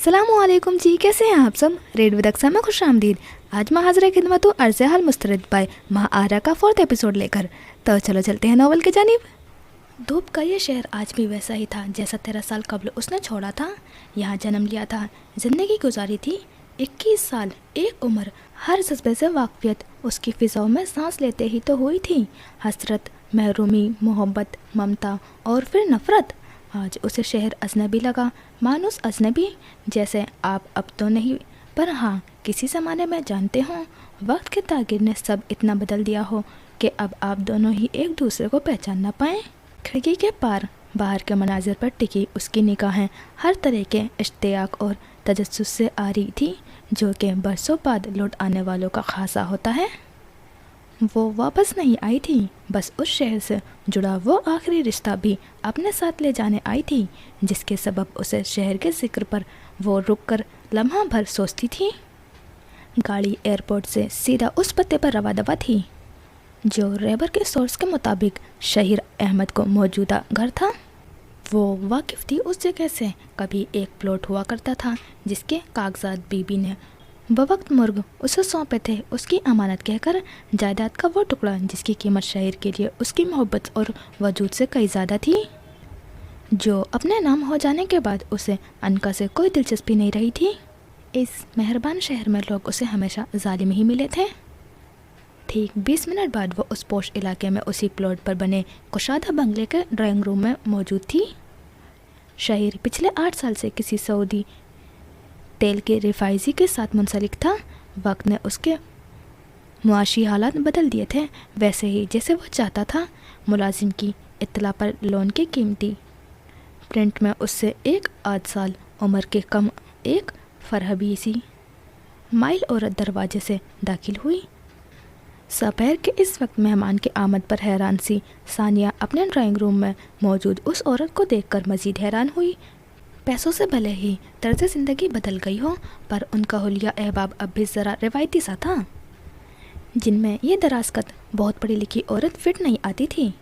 अस्सलाम वालेकुम जी, कैसे हैं आप सब। रेड विद अक्सा में खुश आमदीद। आज मैं हाज़िर खिदमत हूँ अर्ज़ हाल मुस्तरद बाय माह आरा का 4th एपिसोड लेकर। तो चलो चलते हैं नॉवल की जानिब। धूप का ये शहर आज भी वैसा ही था जैसा 13 साल कबल उसने छोड़ा था। यहाँ जन्म लिया था, ज़िंदगी गुजारी थी। 21 साल, एक उम्र, हर जज्बे से वाकफियत उसकी फ़िज़ाओं में सांस लेते ही तो हुई थी। हसरत, महरूमी, मोहब्बत, ममता और फिर नफ़रत। आज उसे शहर अजनबी लगा, मानुस अजनबी। जैसे आप अब तो नहीं, पर हाँ किसी ज़माने में जानते हो वक्त के तागिर ने सब इतना बदल दिया हो कि अब आप दोनों ही एक दूसरे को पहचान ना पाएँ। खिड़की के पार बाहर के मनाजिर पर टिकी उसकी निगाहें हर तरह के इश्तियाक और तजस्सुस से आ रही थी, जो कि बरसों बाद लौट आने वालों का खासा होता है। वो वापस नहीं आई थी, बस उस शहर से जुड़ा वो आखिरी रिश्ता भी अपने साथ ले जाने आई थी, जिसके सबब उसे शहर के जिक्र पर वो रुक कर लम्हा भर सोचती थी। गाड़ी एयरपोर्ट से सीधा उस पते पर रवा दवा थी, जो रेबर के सोर्स के मुताबिक शहीर अहमद को मौजूदा घर था। वो वाकिफ़ थी उस जगह से। कभी एक प्लॉट हुआ करता था जिसके कागजात बीबी ने बवक्त मुर्ग उसे सौंपे थे, उसकी अमानत कहकर। जायदाद का वो टुकड़ा जिसकी कीमत शहीर के लिए उसकी मोहब्बत और वजूद से कई ज़्यादा थी, जो अपने नाम हो जाने के बाद उसे अनका से कोई दिलचस्पी नहीं रही थी। इस मेहरबान शहर में लोग उसे हमेशा जालिम ही मिले थे। ठीक 20 मिनट बाद वो उस पोश इलाके में उसी प्लॉट पर बने कुशादा बंगले के ड्राइंग रूम में मौजूद थी। शहीर पिछले 8 साल से किसी सऊदी तेल के रिफाइजी के साथ मुंसलिक था। वक्त ने उसके मुआशी हालात बदल दिए थे, वैसे ही जैसे वो चाहता था। मुलाजिम की इत्तला पर लोन की कीमती प्रिंट में उससे 1 साल उम्र के कम एक फरहबी सी माइल औरत दरवाजे से दाखिल हुई। दोपहर के इस वक्त मेहमान के आमद पर हैरान सी सानिया अपने ड्राइंग रूम में मौजूद उस औरत को देखकर मज़ीद हैरान हुई। पैसों से भले ही तर्ज ज़िंदगी बदल गई हो, पर उनका हुलिया अहबाब अब भी ज़रा रिवायती सा था, जिनमें ये दराज़कत बहुत पढ़ी लिखी औरत फिट नहीं आती थी।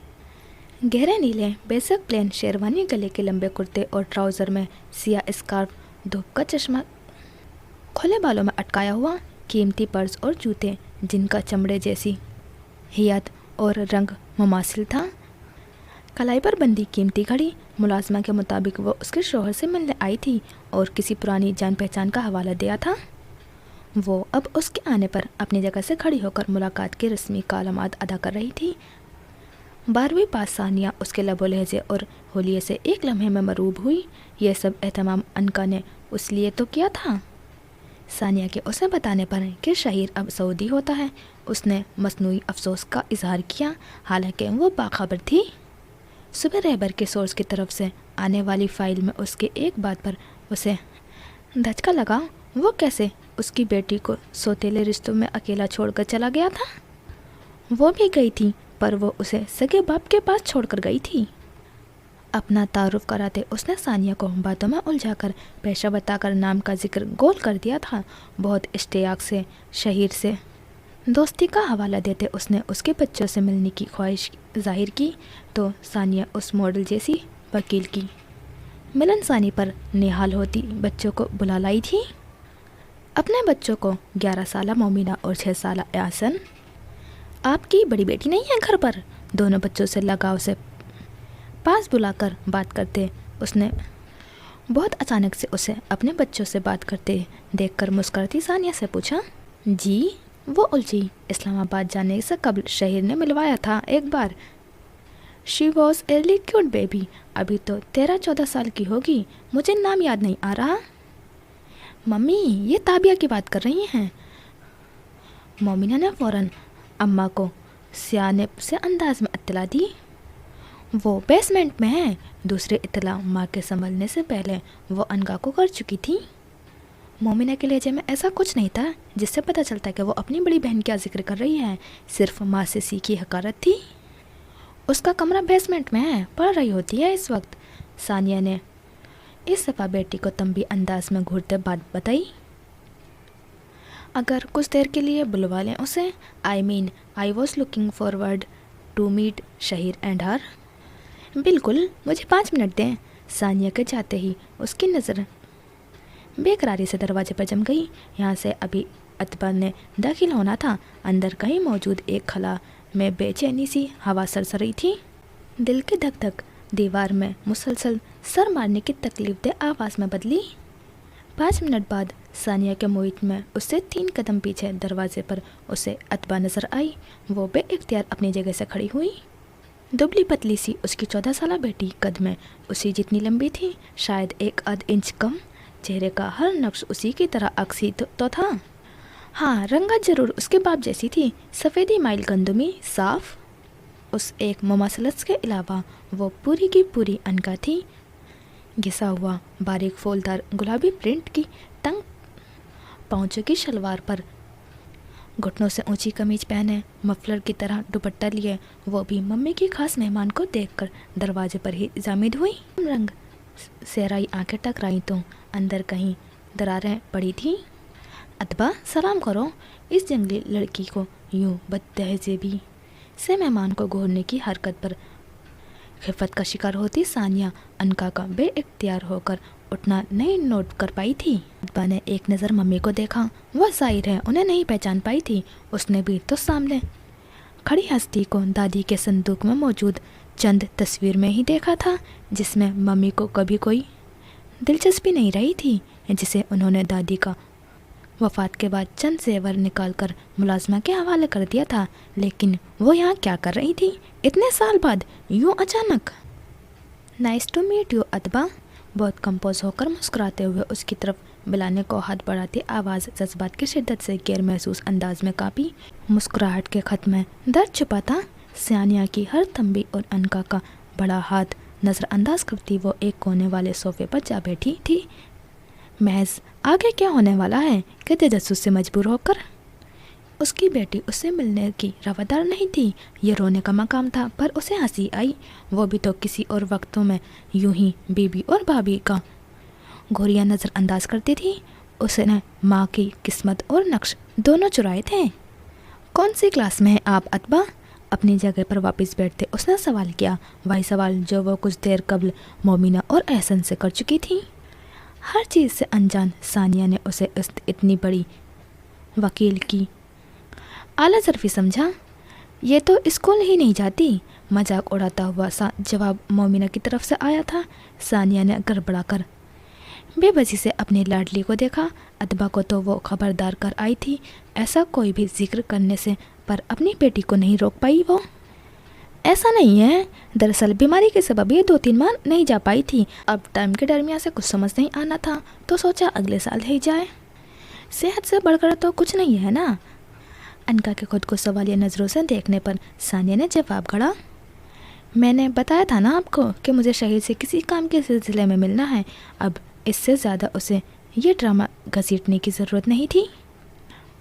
गहरे नीले बेसिक प्लेन शेरवानी, गले के लंबे कुर्ते और ट्राउज़र में सिया स्कार्फ, धूप का चश्मा खुले बालों में अटकाया हुआ, कीमती पर्स और जूते जिनका चमड़े जैसी हियत और रंग मुमासिल था। कलाई पर बंदी कीमती घड़ी। मुलाजमा के मुताबिक वो उसके शोहर से मिलने आई थी और किसी पुरानी जान पहचान का हवाला दिया था। वो अब उसके आने पर अपनी जगह से खड़ी होकर मुलाकात की रस्मी कालमात अदा कर रही थी। 12वीं पास सानिया उसके लबो लहजे और होलिये से एक लम्हे में मरूब हुई। यह सब एहतमाम अनका ने उस लिए तो किया था। सानिया के उसे बताने पर कि शहीर अब सऊदी होता है, उसने मसनूई अफसोस का इजहार किया, हालांकि वो बाखबर थी। सुबह रहबर के सोर्स की तरफ से आने वाली फ़ाइल में उसके एक बात पर उसे धचका लगा। वो कैसे उसकी बेटी को सौतेले रिश्तों में अकेला छोड़कर चला गया था। वो भी गई थी, पर वो उसे सगे बाप के पास छोड़कर गई थी। अपना तारुफ कराते उसने सानिया को बातों में उलझाकर पेशा बताकर नाम का जिक्र गोल कर दिया था। बहुत इश्तियाक से शहीर से दोस्ती का हवाला देते उसने उसके बच्चों से मिलने की ख्वाहिश जाहिर की, तो सानिया उस मॉडल जैसी वकील की मिलनसानी पर निहाल होती बच्चों को बुला लाई थी। अपने बच्चों को 11 साला मोमिना और 6 साला यासन, आपकी बड़ी बेटी नहीं है घर पर, दोनों बच्चों से लगाव से पास बुलाकर बात करते उसने बहुत अचानक से उसे अपने बच्चों से बात करते देखकर मुस्कुराती सानिया से पूछा। जी, वो उलझी। इस्लामाबाद जाने से कबल शहीर ने मिलवाया था एक बार। She was really cute baby, अभी तो 13-14 साल की होगी, मुझे नाम याद नहीं आ रहा। मम्मी, ये ताबिया की बात कर रही हैं। मोमिना ने फ़ौरन अम्मा को सियाने से अंदाज में इत्तला दी। वो बेसमेंट में है। दूसरी इत्तला माँ के संभलने से पहले वो अनका को कर चुकी थी। मोमिना के लहजे में ऐसा कुछ नहीं था जिससे पता चलता कि वो अपनी बड़ी बहन का जिक्र कर रही है, सिर्फ माँ से सीखी हकारत थी। उसका कमरा बेसमेंट में है, पढ़ रही होती है इस वक्त। सानिया ने इस दफ़ा बेटी को तंबी अंदाज में घूरते बात बताई। अगर कुछ देर के लिए बुलवा लें उसे। I was looking forward to meet Shaheer and her. बिल्कुल, मुझे 5 मिनट दें। सानिया के जाते ही उसकी नज़र बेकरारी से दरवाजे पर जम गई। यहाँ से अभी अतबा ने दाखिल होना था। अंदर कहीं मौजूद एक खला में बेचैनी सी हवा सरसरी थी। दिल की धक धक दीवार में मुसलसल सर मारने की तकलीफदेह आवाज़ में बदली। 5 मिनट बाद सानिया के मुहित में उससे 3 कदम पीछे दरवाजे पर उसे अतबा नजर आई। वो बेइख्तियार अपनी जगह से खड़ी हुई। दुबली पतली सी उसकी 14 साला बेटी कद में उसी जितनी लंबी थी, शायद 1 इंच कम। चेहरे का हर नक्श उसी की तरह अक्सी तो था। हाँ, रंगत जरूर उसके बाप जैसी थी, सफ़ेदी माइल गंदुमी साफ। उस एक मुमासलत के अलावा वो पूरी की पूरी अनका थी। घिसा हुआ बारीक फूलदार गुलाबी प्रिंट की तंग पाँचों की शलवार पर घुटनों से ऊंची कमीज पहने, मफलर की तरह दुपट्टा लिए, वो भी मम्मी की खास मेहमान को देखकर दरवाजे पर ही जामिद हुई। रंग सेहराई आंखें टकराई तो अंदर कहीं दरारें पड़ी थी। अतबा, सलाम करो। इस जंगली लड़की को यूं बदतहजीबी से मेहमान को घूरने की हरकत पर खिफत का शिकार होती सानिया अनका का बेइख्तियार होकर उठना नहीं नोट कर पाई थी। अतबा ने एक नज़र मम्मी को देखा। वह जाहिर है उन्हें नहीं पहचान पाई थी। उसने भी तो सामने खड़ी हस्ती को दादी के संदूक में मौजूद चंद तस्वीर में ही देखा था, जिसमें मम्मी को कभी कोई दिलचस्पी नहीं रही थी, जिसे उन्होंने दादी का वफ़ात के बाद चंद जेवर निकालकर मुलाजमा के हवाले कर दिया था। लेकिन वो यहाँ क्या कर रही थी इतने साल बाद यूँ अचानक? Nice to meet you Atba. बहुत कंपोज होकर मुस्कुराते हुए उसकी तरफ बुलाने को हाथ बढ़ाती आवाज़ जज्बात की शिद्दत से गैर महसूस अंदाज में काँपी। मुस्कुराहट के खत में दर्द छुपा था। सानिया की हर तंबी और अनका का बड़ा हाथ नज़रअंदाज करती वो एक कोने वाले सोफे पर जा बैठी थी। महज आगे क्या होने वाला है कि तजस्सुस से मजबूर होकर उसकी बेटी उससे मिलने की रवादार नहीं थी। ये रोने का मकाम था, पर उसे हंसी आई। वो भी तो किसी और वक्तों में यूं ही बीबी और भाभी का घोरिया नज़रअंदाज करती थी। उसने माँ की किस्मत और नक्श दोनों चुराए थे। कौन सी क्लास में है आप अतबा? अपनी जगह पर वापस बैठते उसने सवाल किया, वही सवाल जो वो कुछ देर कबल मोमिना और एहसन से कर चुकी थी। हर चीज़ से अनजान सानिया ने उसे इतनी बड़ी वकील की आला ज़रफ़ी समझा। ये तो स्कूल ही नहीं जाती। मजाक उड़ाता हुआ सा जवाब मोमिना की तरफ से आया था। सानिया ने गड़बड़ा कर बेबसी से अपनी लाडली को देखा। अतबा को तो वो खबरदार कर आई थी ऐसा कोई भी जिक्र करने से, पर अपनी बेटी को नहीं रोक पाई वो। ऐसा नहीं है, दरअसल बीमारी के सबब ये 2-3 माह नहीं जा पाई थी। अब टाइम के दरमियान से कुछ समझ नहीं आना था तो सोचा अगले साल ही जाए। सेहत से बढ़कर तो कुछ नहीं है ना? अनका के खुद को सवालिया नज़रों से देखने पर सानिया ने जवाब गढ़ा, मैंने बताया था ना आपको कि मुझे शहीद से किसी काम के सिलसिले में मिलना है। अब इससे ज़्यादा उसे ये ड्रामा घसीटने की ज़रूरत नहीं थी।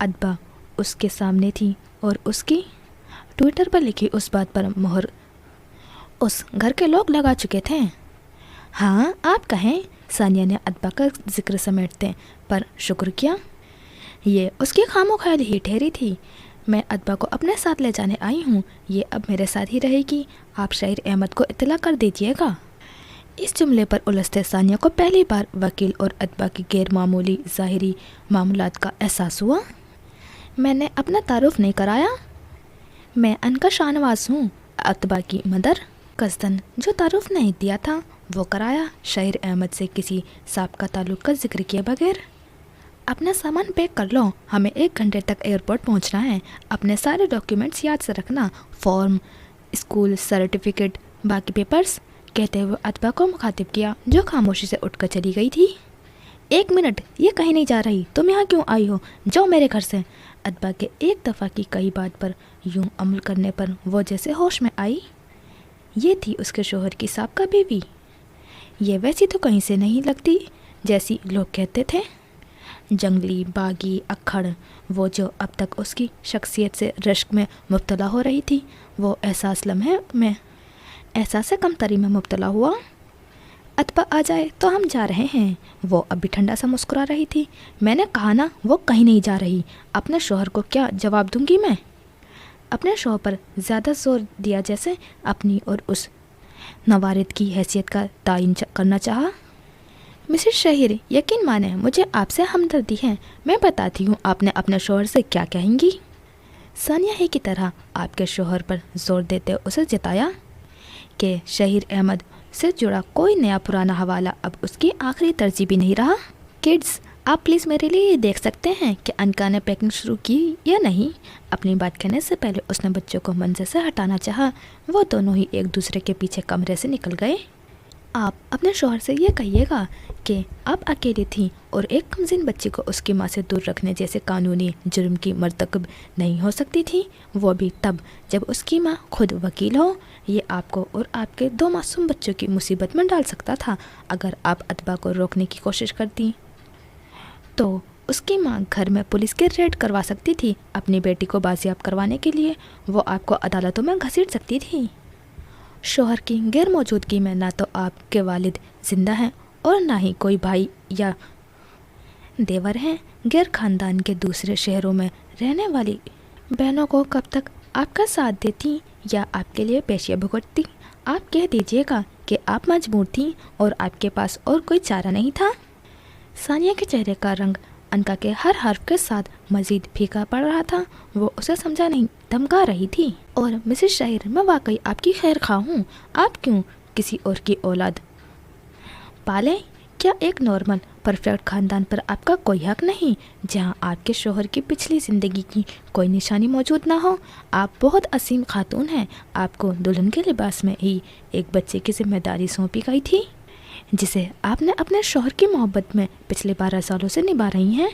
अतबा उसके सामने थी और उसकी ट्विटर पर लिखी उस बात पर मोहर उस घर के लोग लगा चुके थे। हाँ आप कहें, सानिया ने अतबा का जिक्र समेटते पर शुक्र किया। ये उसकी खामोख्याली ही ठहरी थी। मैं अतबा को अपने साथ ले जाने आई हूँ, ये अब मेरे साथ ही रहेगी। आप शाहिर अहमद को इत्तला कर दीजिएगा। इस जुमले पर उलझते सानिया को पहली बार वकील और अतबा की गैर मामूली ज़ाहिरी मामूलात का एहसास हुआ। मैंने अपना तारुफ नहीं कराया। मैं अनका शाहनवाज हूँ, अतबा की मदर। कसदन जो तारुफ नहीं दिया था वो कराया, शाहिर अहमद से किसी साबिक़ा ताल्लुक़ का जिक्र किए बगैर। अपना सामान पैक कर लो, हमें 1 घंटे तक एयरपोर्ट पहुंचना है। अपने सारे डॉक्यूमेंट्स याद से रखना, फॉर्म, स्कूल सर्टिफिकेट, बाकी पेपर्स, कहते हुए अतबा को मुखातिब किया जो खामोशी से उठकर चली गई थी। 1 मिनट, ये कहीं नहीं जा रही, तुम यहाँ क्यों आई हो? जाओ मेरे घर से। अतबा के एक दफ़ा की कई बात पर यूं अमल करने पर वो जैसे होश में आई। ये थी उसके शोहर की साबिक़ा बीवी। ये वैसी तो कहीं से नहीं लगती जैसी लोग कहते थे। जंगली, बागी, अक्खड़, वो जो अब तक उसकी शख्सियत से रश्क में मुब्तला हो रही थी, वो एहसास लम्हे में एहसास कमतरी में मुब्तला हुआ। अतबा आ जाए तो हम जा रहे हैं। वो अब भी ठंडा सा मुस्कुरा रही थी। मैंने कहा ना वो कहीं नहीं जा रही। अपने शोहर को क्या जवाब दूंगी मैं? अपने शोहर पर ज़्यादा जोर दिया जैसे अपनी और उस नवारिद की हैसियत का तायन करना चाहा। مسز شہیر یقین مانیں مجھے آپ سے ہمدردی ہے، میں بتاتی ہوں آپ نے اپنے شوہر سے کیا کہیں گی۔ ثانیہ ہی کی طرح آپ کے شوہر پر زور دیتے اسے جتایا کہ شہیر احمد سے جڑا کوئی نیا پرانا حوالہ اب اس کی آخری ترجیح بھی نہیں رہا۔ کڈز آپ پلیز میرے لیے یہ دیکھ سکتے ہیں کہ انکا نے پیکنگ شروع کی یا نہیں؟ اپنی بات کہنے سے پہلے اس نے بچوں کو منظر سے ہٹانا چاہا۔ وہ دونوں ہی ایک دوسرے کے پیچھے کمرے سے نکل گئے۔ آپ اپنے شوہر سے یہ کہیے گا کہ آپ اکیلی تھیں اور ایک کمزین بچی کو اس کی ماں سے دور رکھنے جیسے قانونی جرم کی مرتکب نہیں ہو سکتی تھی، وہ بھی تب جب اس کی ماں خود وکیل ہو۔ یہ آپ کو اور آپ کے 2 معصوم بچوں کی مصیبت میں ڈال سکتا تھا۔ اگر آپ اتباع کو روکنے کی کوشش کرتی تو اس کی ماں گھر میں پولیس کی ریڈ کروا سکتی تھی اپنی بیٹی کو بازیاب کروانے کے لیے، وہ آپ کو عدالتوں میں گھسیٹ سکتی تھی۔ شوہر کی غیر موجودگی میں نہ تو آپ کے والد زندہ ہیں اور نہ ہی کوئی بھائی یا دیور ہیں۔ غیر خاندان کے دوسرے شہروں میں رہنے والی بہنوں کو کب تک آپ کا ساتھ دیتی یا آپ کے لیے پیشیاں بھگتتی؟ آپ کہہ دیجیے گا کہ آپ مجبور تھیں اور آپ کے پاس اور کوئی چارہ نہیں تھا۔ ثانیہ کے چہرے کا رنگ انکا کے ہر حرف کے ساتھ مزید پھیکا پڑ رہا تھا۔ وہ اسے سمجھا نہیں، دھمکا رہی تھی۔ اور مسز شاہر میں واقعی آپ کی خیر خواہ ہوں، آپ کیوں کسی اور کی اولاد پالیں؟ کیا ایک نارمل پرفیکٹ خاندان پر آپ کا کوئی حق نہیں جہاں آپ کے شوہر کی پچھلی زندگی کی کوئی نشانی موجود نہ ہو؟ آپ بہت عظیم خاتون ہیں، آپ کو دلہن کے لباس میں ہی ایک بچے کی ذمہ داری سونپی گئی تھی جسے آپ نے اپنے شوہر کی محبت میں پچھلے 12 سالوں سے نبھا رہی ہیں۔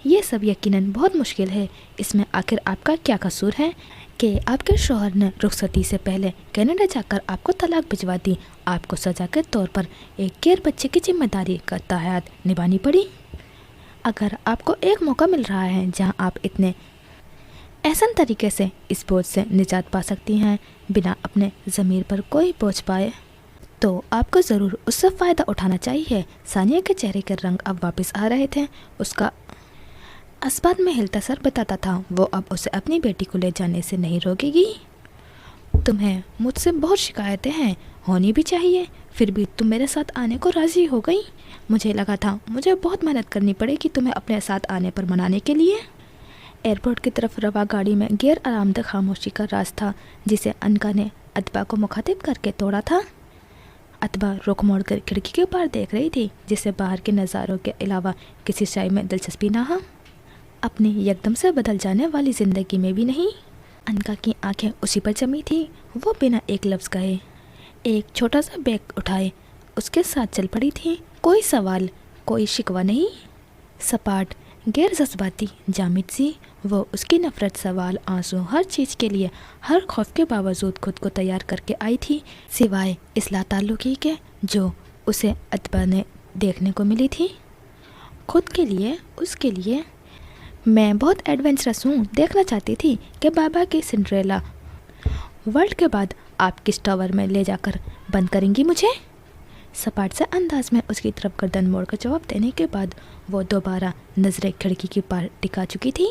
یہ سب یقیناً بہت مشکل ہے، اس میں آخر آپ کا کیا قصور ہے کہ آپ کے شوہر نے رخصتی سے پہلے کینیڈا جا کر آپ کو طلاق بھجوا دی؟ آپ کو سزا کے طور پر ایک غیر بچے کی ذمہ داری کا تحیات نبھانی پڑی۔ اگر آپ کو ایک موقع مل رہا ہے جہاں آپ اتنے احسن طریقے سے اس بوجھ سے نجات پا سکتی ہیں بنا اپنے ضمیر پر کوئی بوجھ پائے تو آپ کو ضرور اس سے فائدہ اٹھانا چاہیے۔ ثانیہ کے چہرے کے رنگ اب واپس آ رہے تھے، اس کا اسبات میں ہلتا سر بتاتا تھا وہ اب اسے اپنی بیٹی کو لے جانے سے نہیں روکے گی۔ تمہیں مجھ سے بہت شکایتیں ہیں، ہونی بھی چاہیے، پھر بھی تم میرے ساتھ آنے کو راضی ہو گئی۔ مجھے لگا تھا مجھے بہت محنت کرنی پڑے گی تمہیں اپنے ساتھ آنے پر منانے کے لیے۔ ایئرپورٹ کی طرف روا گاڑی میں غیر آرام دہ خاموشی کا راز تھا جسے انکا نے اتباع کو مخاطب کر کے توڑا تھا۔ اتباع رخ موڑ کر کھڑکی کے پار دیکھ رہی تھی جسے باہر کے نظاروں کے علاوہ کسی شے میں دلچسپی نہ ہو، اپنی یکدم سے بدل جانے والی زندگی میں بھی نہیں۔ انکا کی آنکھیں اسی پر جمی تھی، وہ بنا ایک لفظ کہے ایک چھوٹا سا بیگ اٹھائے اس کے ساتھ چل پڑی تھی۔ کوئی سوال، کوئی شکوہ نہیں، سپاٹ، غیر جذباتی، جامد سی۔ وہ اس کی نفرت، سوال، آنسو، ہر چیز کے لیے ہر خوف کے باوجود خود کو تیار کر کے آئی تھی سوائے اس لا تعلقی کے جو اسے اتباع نے دیکھنے کو ملی تھی۔ خود کے لیے، اس کے لیے میں بہت ایڈونچرس ہوں، دیکھنا چاہتی تھی کہ بابا کی سنڈریلا ورلڈ کے بعد آپ کس ٹاور میں لے جا کر بند کریں گی مجھے؟ سپاٹ سے انداز میں اس کی طرف گردن موڑ کر جواب دینے کے بعد وہ دوبارہ نظریں کھڑکی کی پار ٹکا چکی تھی۔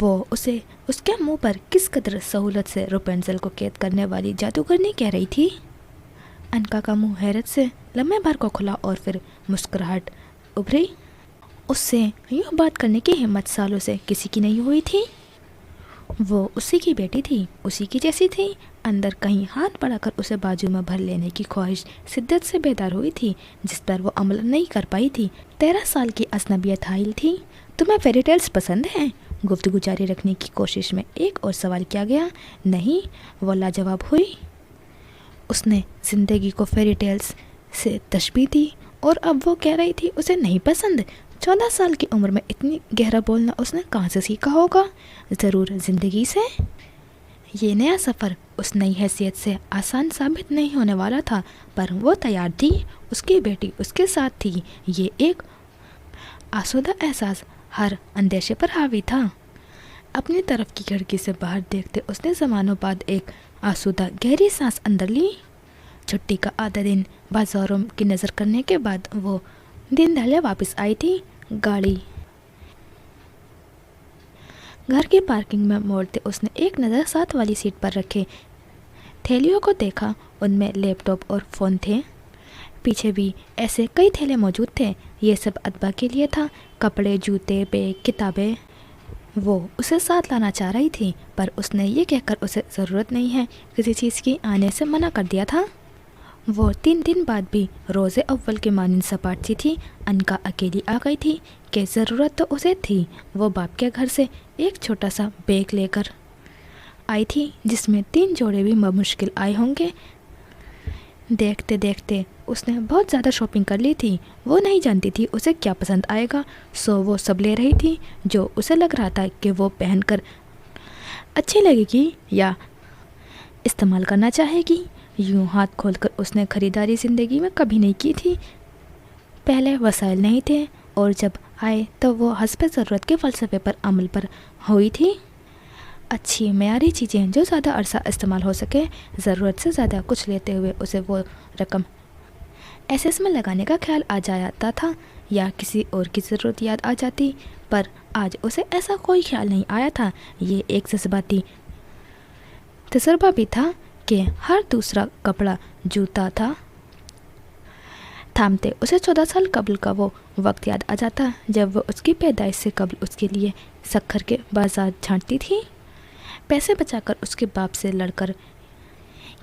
وہ اسے اس کے منہ پر کس قدر سہولت سے روپینزل کو قید کرنے والی جادوگرنی کہہ رہی تھی۔ انکا کا منہ حیرت سے لمحے بھر کو کھلا اور پھر مسکراہٹ ابھری۔ اس سے یوں بات کرنے کی ہمت سالوں سے کسی کی نہیں ہوئی تھی۔ وہ اسی کی بیٹی تھی، اسی کی جیسی تھی۔ اندر کہیں ہاتھ بڑھا کر اسے بازو میں بھر لینے کی خواہش شدت سے بیدار ہوئی تھی جس پر وہ عمل نہیں کر پائی تھی۔ 13 سال کی اجنبیت حائل تھی۔ تمہیں فیری ٹیلز پسند ہیں؟ گفتگو جاری رکھنے کی کوشش میں ایک اور سوال کیا گیا۔ نہیں، وہ لاجواب ہوئی۔ اس نے زندگی کو فیری ٹیلز سے تشبیہ دی اور اب وہ کہہ رہی تھی اسے نہیں پسند۔ 14 سال کی عمر میں اتنی گہرا بولنا اس نے کہاں سے سیکھا ہوگا؟ ضرور زندگی سے۔ یہ نیا سفر اس نئی حیثیت سے آسان ثابت نہیں ہونے والا تھا، پر وہ تیار تھی۔ اس کی بیٹی اس کے ساتھ تھی۔ یہ ایک آسودہ احساس ہر اندیشے پر حاوی تھا۔ اپنی طرف کی کھڑکی سے باہر دیکھتے اس نے زمانوں بعد ایک آسودہ گہری سانس اندر لی۔ چھٹی کا آدھا دن بازاروں کی نظر کرنے کے بعد وہ دن دہلیہ واپس آئی تھی۔ گاڑی گھر کی پارکنگ میں موڑتے اس نے ایک نظر ساتھ والی سیٹ پر رکھے تھیلیوں کو دیکھا، ان میں لیپ ٹاپ اور فون تھے۔ पीछे भी ऐसे कई थैले मौजूद थे। ये सब अतबा के लिए था, कपड़े, जूते, बैग, किताबें। वो उसे साथ लाना चाह रही थी, पर उसने ये कहकर उसे ज़रूरत नहीं है किसी चीज़ की आने से मना कर दिया था। वो 3 दिन बाद भी रोज़े अव्वल के मानिंद सपाट सी थी। अनका अकेली आ गई थी कि ज़रूरत तो उसे थी। वो बाप के घर से एक छोटा सा बैग लेकर आई थी जिसमें 3 जोड़े भी मुश्किल आए होंगे। देखते देखते उसने बहुत ज़्यादा शॉपिंग कर ली थी। वो नहीं जानती थी उसे क्या पसंद आएगा, सो वो सब ले रही थी जो उसे लग रहा था कि वो पहनकर अच्छी लगेगी या इस्तेमाल करना चाहेगी। यूं हाथ खोलकर उसने ख़रीदारी ज़िंदगी में कभी नहीं की थी। पहले वसाइल नहीं थे और जब आए तो वो हस्ब ज़रूरत के फ़लसफ़े पर अमल पर हुई थी। अच्छी मयारी चीज़ें जो ज़्यादा अरसा इस्तेमाल हो सके। ज़रूरत से ज़्यादा कुछ लेते हुए उसे वो रकम एसेस में लगाने का ख्याल आ जाता था या किसी और की ज़रूरत याद आ जाती, पर आज उसे ऐसा कोई ख्याल नहीं आया था। ये एक जज्बाती तजुर्बा भी था कि हर दूसरा कपड़ा जूता था थामते उसे 14 साल कबल का वो वक्त याद आ जाता जब वो उसकी पैदाइश से कबल उसके लिए शक्कर के बाजार छांटती थी, पैसे बचाकर उसके बाप से लड़कर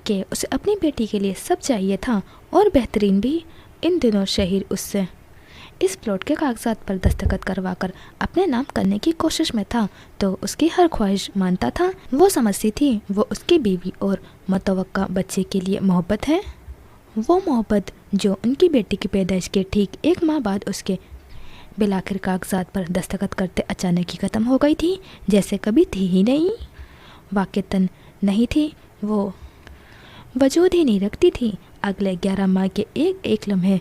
कि उसे अपनी बेटी के लिए सब चाहिए था और बेहतरीन भी। इन दिनों शहीर उससे इस प्लॉट के कागजात पर दस्तखत करवाकर अपने नाम करने की कोशिश में था, तो उसकी हर ख्वाहिश मानता था। वो समझती थी वो उसकी बीवी और मुतवक्का बच्चे के लिए मोहब्बत है, वो मोहब्बत जो उनकी बेटी की पैदाइश के ठीक 1 माह बाद उसके बिलाखिर कागजात पर दस्तखत करते अचानक ही ख़त्म हो गई थी, जैसे कभी थी ही नहीं। वाक़तन नहीं थी, वो वजूद ही नहीं रखती थी। अगले 11 माह के एक लम्हे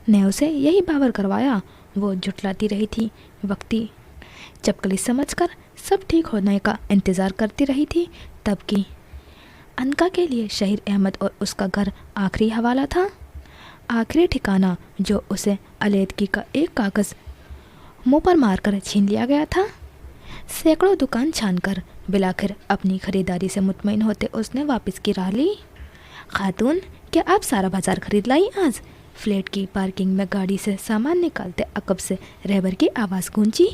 ने उसे यही बावर करवाया। वो झुठलाती रही थी, वक्ती चपकली समझकर सब ठीक होने का इंतज़ार करती रही थी। तब की अनका के लिए शहीर अहमद और उसका घर आखिरी हवाला था, आखिरी ठिकाना जो उसे अलीदगी का एक कागज़ मुंह पर मारकर छीन लिया गया था। सैकड़ों दुकान छानकर बिलाखिर अपनी ख़रीदारी से मुतमईन होते उसने वापस की राह ली। खातून, क्या आप सारा बाजार खरीद लाई आज? फ्लैट की पार्किंग में गाड़ी से सामान निकालते अकब से रहबर की आवाज़ गूंजी।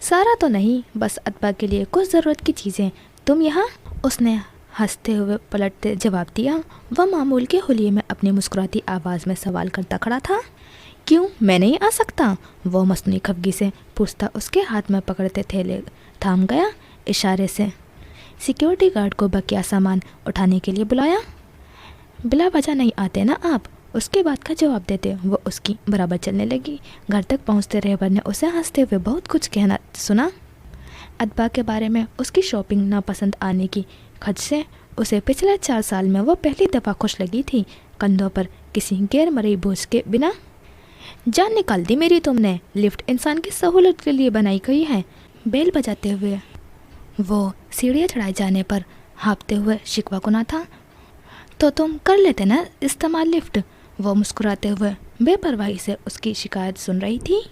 सारा तो नहीं, बस अतबा के लिए कुछ ज़रूरत की चीज़ें। तुम यहाँ? उसने हंसते हुए पलटते जवाब दिया। वह मामूल के हुलिये में अपनी मुस्कुराती आवाज़ में सवाल करता खड़ा था। क्यों, मैं नहीं आ सकता? वो मसनूई खफगी से पूछता उसके हाथ में पकड़ते थैले थाम गया। इशारे से सिक्योरिटी गार्ड को बकिया सामान उठाने के लिए बुलाया। बिला वजह नहीं आते ना आप? उसकी बात का जवाब देते वो उसकी बराबर चलने लगी। घर तक पहुंचते रहबर ने उसे हंसते हुए बहुत कुछ कहना सुना। अतबा के बारे में, उसकी शॉपिंग नापसंद आने की खद से उसे पिछले 4 साल में वो पहली दफ़ा खुश लगी थी। कंधों पर किसी गैर मरई बोझ के बिना जान निकाल दी मेरी तुमने। लिफ्ट इंसान की सहूलत के लिए बनाई गई है। बेल बजाते हुए वो सीढ़ियाँ चढ़ाए जाने पर हाँफते हुए शिकवा कुना था। तो तुम कर लेते ना इस्तेमाल लिफ्ट? वो मुस्कुराते हुए बेपरवाही से उसकी शिकायत सुन रही थी।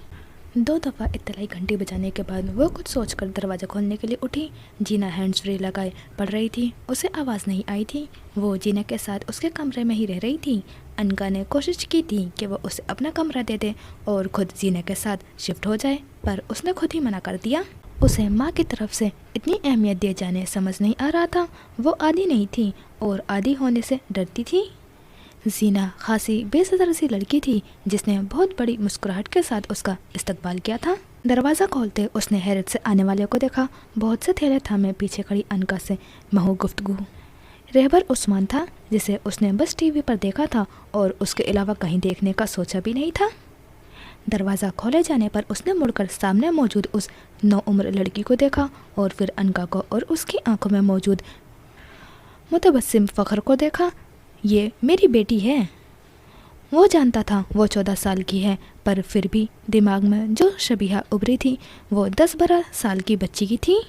2 दफ़ा इत्तलाई घंटी बजाने के बाद वो कुछ सोचकर दरवाज़ा खोलने के लिए उठी। जीना हैंड्स फ्री लगाए पड़ रही थी, उसे आवाज़ नहीं आई थी। वो जीना के साथ उसके कमरे में ही रह रही थी। अनका ने कोशिश की थी कि वो उसे अपना कमरा दे दे और खुद जीना के साथ शिफ्ट हो जाए, पर उसने खुद ही मना कर दिया। उसे माँ की तरफ से इतनी अहमियत दिए जाने समझ नहीं आ रहा था। वो आदी नहीं थी और आदी होने से डरती थी। जीना खासी बेसदर सी लड़की थी जिसने बहुत बड़ी मुस्कुराहट के साथ उसका इस्तकबाल किया था। दरवाज़ा खोलते उसने हैरत से आने वाले को देखा। बहुत से थैले थामे पीछे खड़ी अनका से महू गुफ्तगू। रहबर उस्मान था जिसे उसने बस टीवी पर देखा था और उसके अलावा कहीं देखने का सोचा भी नहीं था। दरवाज़ा खोले जाने पर उसने मुड़कर सामने मौजूद उस नौउम्र लड़की को देखा और फिर अनका को और उसकी आंखों में मौजूद मुतबस्सिम फ़ख्र को देखा। ये मेरी बेटी है। वो जानता था वो 14 साल की है, पर फिर भी दिमाग में जो शबीहा उभरी थी वो 10-12 साल की बच्ची की थी।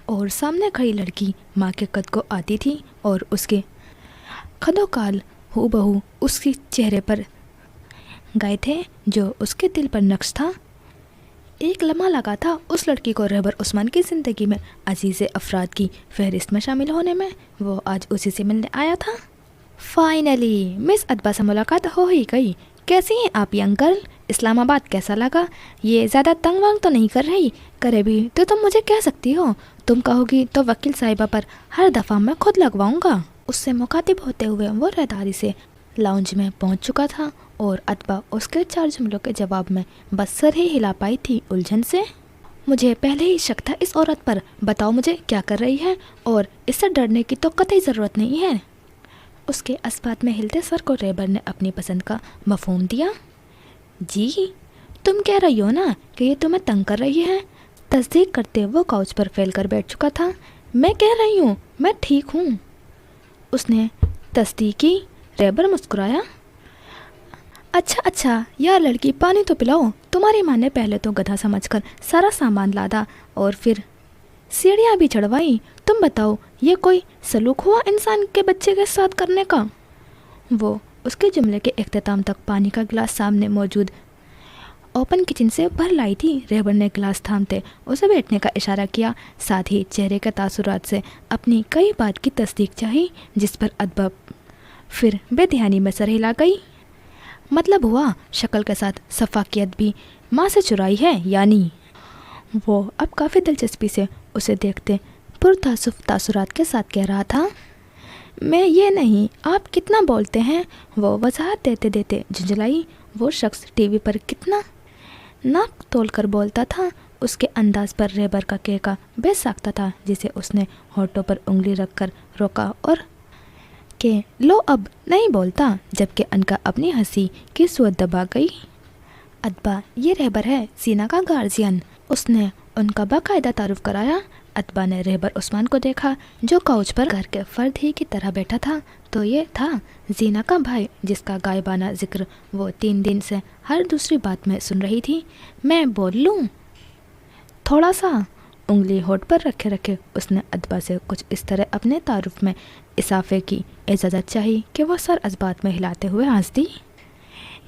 और सामने खड़ी लड़की माँ के कद को आती थी और उसके खदोकाल हूबहू उसके चेहरे पर गए थे जो उसके दिल पर नक्श था। एक लम्हा लगा था उस लड़की को रहबर उस्मान की ज़िंदगी में अजीज़ अफराद की फहरिस्त में शामिल होने में। वो आज उसी से मिलने आया था। फाइनली मिस अतबा से मुलाकात हो ही गई। कैसी हैं आप यंग गर्ल? इस्लामाबाद कैसा लगा? ये ज़्यादा तंग वांग तो नहीं कर रही? करे भी तो तुम मुझे कह सकती हो। तुम कहोगी तो वकील साहिबा पर हर दफ़ा मैं खुद लगवाऊंगा। उससे मुखातिब होते हुए वो रहदारी से लाउंज में पहुंच चुका था और अतबा उसके 4 जुमलों के जवाब में बस सर ही हिला पाई थी उलझन से। मुझे पहले ही शक था इस औरत पर। बताओ मुझे क्या कर रही है, और इससे डरने की तो कतई ज़रूरत नहीं है। उसके अस्बात में हिलते सर को रेबर ने अपनी पसंद का मफहूम दिया। जी, तुम कह रही हो ना कि ये तुम्हें तंग कर रही है? तस्दीक करते वो काउच पर फैल कर बैठ चुका था। मैं कह रही हूँ मैं ठीक हूँ। उसने तस्दीक की। रेबर मुस्कुराया। अच्छा यार लड़की, पानी तो पिलाओ। तुम्हारी माँ ने पहले तो गधा समझकर सारा सामान लादा और फिर सीढ़ियाँ भी चढ़वाई। तुम बताओ, ये कोई सलूक हुआ इंसान के बच्चे के साथ करने का? वो उसके जुमले के इख्तिताम तक पानी का गिलास सामने मौजूद ओपन किचन से भर लाई थी। रेबर ने गिलास थामते उसे बैठने का इशारा किया, साथ ही चेहरे के तासुरात से अपनी कई बात की तस्दीक चाही, जिस पर अतबा फिर बेध्यानी में सर हिला गई। मतलब हुआ शक्ल के साथ सफाकियत भी माँ से चुराई है यानी? वो अब काफ़ी दिलचस्पी से उसे देखते पुरतासुफ तासुरात के साथ कह रहा था। मैं ये नहीं, आप कितना बोलते हैं? वो वजाहत देते देते झुंझलाई। वो शख्स टीवी पर कितना नाक तोल कर बोलता था। उसके अंदाज पर रेबर का कहका बेसाख्ता था, जिसे उसने होठों पर उंगली रखकर रोका और के लो अब नहीं बोलता, जबकि अनका अपनी हंसी की सुअत दबा गई। अतबा, ये रेबर है, सीना का गार्जियन। उसने उनका बाकायदा तारुफ कराया। अतबा ने रेबर उस्मान को देखा, जो काउच पर घर के फर्द ही की तरह बैठा था। तो ये था जीना का भाई, जिसका गायबाना जिक्र वो 3 दिन से हर दूसरी बात में सुन रही थी। मैं बोल लूँ थोड़ा सा? उंगली होठ पर रखे रखे उसने अतबा से कुछ इस तरह अपने तारुफ में इसाफे की इजाज़त चाही कि वह सर इस्बात में हिलाते हुए हंस दी।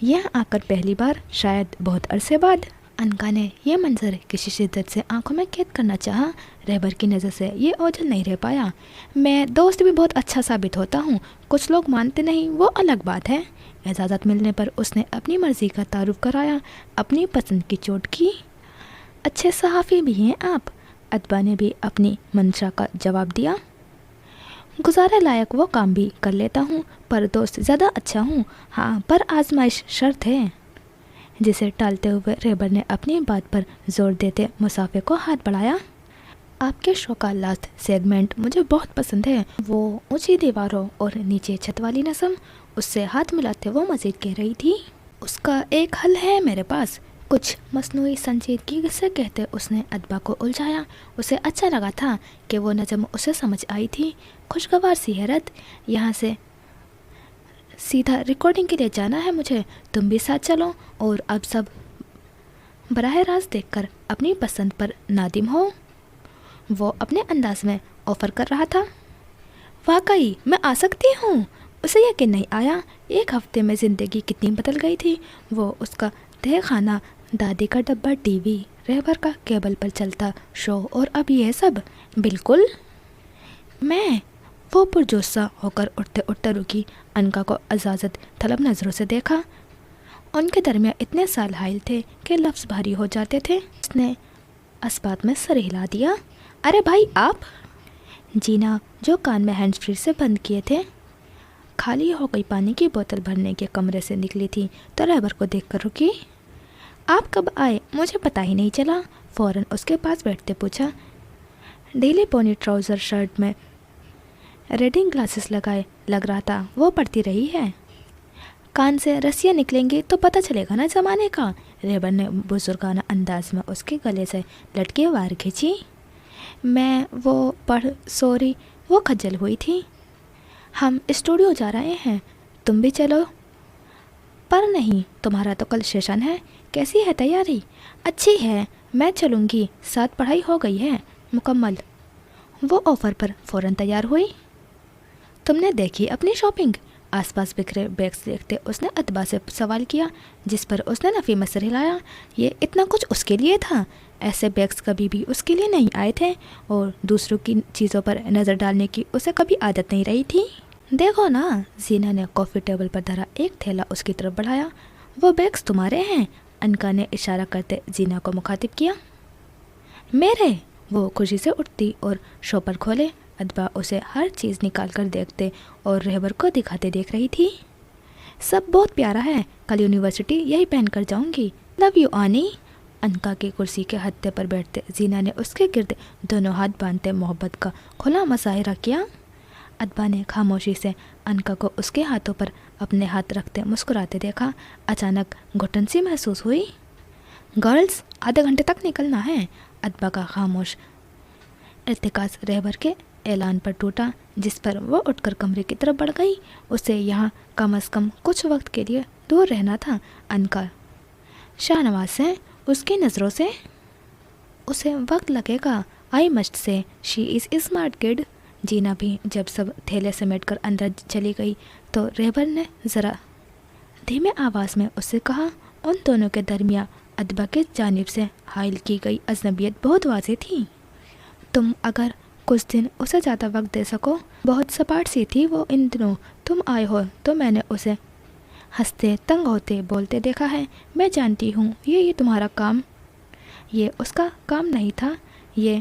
यह आकर पहली बार, शायद बहुत अरसे बाद। अनका ने यह मंजर किसी शिद्दत से आंखों में कैद करना चाहा। रेबर की नज़र से ये ओझल नहीं रह पाया। मैं दोस्त भी बहुत अच्छा साबित होता हूँ, कुछ लोग मानते नहीं, वो अलग बात है। इजाज़त मिलने पर उसने अपनी मर्ज़ी का तारुफ कराया, अपनी पसंद की चोट की। अच्छे सहाफ़ी भी हैं आप। अतबा ने भी अपनी मंशा का जवाब दिया। गुजारे लायक वो काम भी कर लेता हूँ, पर दोस्त ज़्यादा अच्छा हूँ। हाँ, पर आजमाइश शर्त है। जिसे टालते हुए रेबर ने अपनी बात पर जोर देते मुसाफिर को हाथ बढ़ाया। आपके शो का लास्ट सेगमेंट मुझे बहुत पसंद है। वो ऊंची दीवारों और नीचे छत वाली नस्म। उससे हाथ मिलाते वो मजीद कह रही थी। उसका एक हल है मेरे पास। कुछ मसनूई संजीदगी से कहते उसने अतबा को उलझाया। उसे अच्छा लगा था कि वो नज़म उसे समझ आई थी। खुशगवार सी हैरत। यहाँ से सीधा रिकॉर्डिंग के लिए जाना है मुझे, तुम भी साथ चलो। और अब सब बराह रास्त देखकर अपनी पसंद पर नादिम हो। वो अपने अंदाज में ऑफ़र कर रहा था। वाकई मैं आ सकती हूँ? उसे यकीन नहीं आया। 1 हफ्ते में ज़िंदगी कितनी बदल गई थी। वो उसका तह खाना, दादी का डब्बा टीवी, रहबर का केबल पर चलता शो, और अब ये सब। बिल्कुल। मैं वो पुरजोशा होकर उठते उठते रुकी। अनका को इजाज़त तलब नज़रों से देखा। उनके दरमियान इतने साल हाइल थे कि लफ्ज़ भारी हो जाते थे। उसने अस्बात में सर हिला दिया। अरे भाई आप? जीना, जो कान में हैंड्स फ्री से बंद किए थे, खाली हो गई पानी की बोतल भरने के कमरे से निकली थी तो रहबर को देखकर रुकी। आप कब आए? मुझे पता ही नहीं चला। फ़ौरन उसके पास बैठते पूछा। ढीली पोनी ट्राउज़र शर्ट में रीडिंग ग्लासेस लगाए लग रहा था वो पढ़ती रही है। कान से रस्सियाँ निकलेंगी तो पता चलेगा ना ज़माने का। रेबर ने बुजुर्गाना अंदाज में उसके गले से लटके वार खींची। मैं वो पढ़ सॉरी, वो खज्जल हुई थी। हम स्टूडियो जा रहे हैं, तुम भी चलो। पर नहीं, तुम्हारा तो कल सेशन है। कैसी है तैयारी? अच्छी है, मैं चलूँगी, साथ पढ़ाई हो गई है मुकम्मल। वो ऑफ़र पर फ़ौरन तैयार हुई। तुमने देखी अपनी शॉपिंग? आसपास बिखरे बैग्स देखते उसने अतबा से सवाल किया, जिस पर उसने नफ़ी में सर हिलाया। ये इतना कुछ उसके लिए था? ऐसे बैग्स कभी भी उसके लिए नहीं आए थे, और दूसरों की चीज़ों पर नज़र डालने की उसे कभी आदत नहीं रही थी। دیکھو نا، زینا نے کافی ٹیبل پر دھرا ایک تھیلا اس کی طرف بڑھایا۔ وہ بیگز تمہارے ہیں؟ انکا نے اشارہ کرتے زینا کو مخاطب کیا۔ میرے؟ وہ خوشی سے اٹھتی اور شوپر کھولے۔ ادبا اسے ہر چیز نکال کر دیکھتے اور رہبر کو دکھاتے دیکھ رہی تھی۔ سب بہت پیارا ہے، کل یونیورسٹی یہی پہن کر جاؤں گی، لو یو آنی۔ انکا کی کرسی کے ہتھے پر بیٹھتے زینا نے اس کے گرد دونوں ہاتھ باندھتے محبت کا کھلا مظاہرہ کیا۔ ادبا نے خاموشی سے انکا کو اس کے ہاتھوں پر اپنے ہاتھ رکھتے مسکراتے دیکھا۔ اچانک گھٹن سی محسوس ہوئی۔ گرلز، آدھے گھنٹے تک نکلنا ہے۔ ادبا کا خاموش ارتکاز رہبر کے اعلان پر ٹوٹا، جس پر وہ اٹھ کر کمرے کی طرف بڑھ گئی۔ اسے یہاں کم از کم کچھ وقت کے لیے دور رہنا تھا۔ انکا شاہنواز سے، اس کی نظروں سے۔ اسے وقت لگے گا، آئی مسٹ سے شی از اسمارٹ کڈ۔ جینا بھی جب سب تھیلے سمیٹ کر اندر چلی گئی تو رہبر نے ذرا دھیمے آواز میں اس سے کہا۔ ان دونوں کے درمیان ادبا کی جانب سے حائل کی گئی اجنبیت بہت واضح تھی۔ تم اگر کچھ دن اسے زیادہ وقت دے سکو۔ بہت سپاٹ سی تھی وہ ان دنوں، تم آئے ہو تو میں نے اسے ہنستے تنگ ہوتے بولتے دیکھا ہے۔ میں جانتی ہوں یہ تمہارا کام، یہ اس کا کام نہیں تھا۔ یہ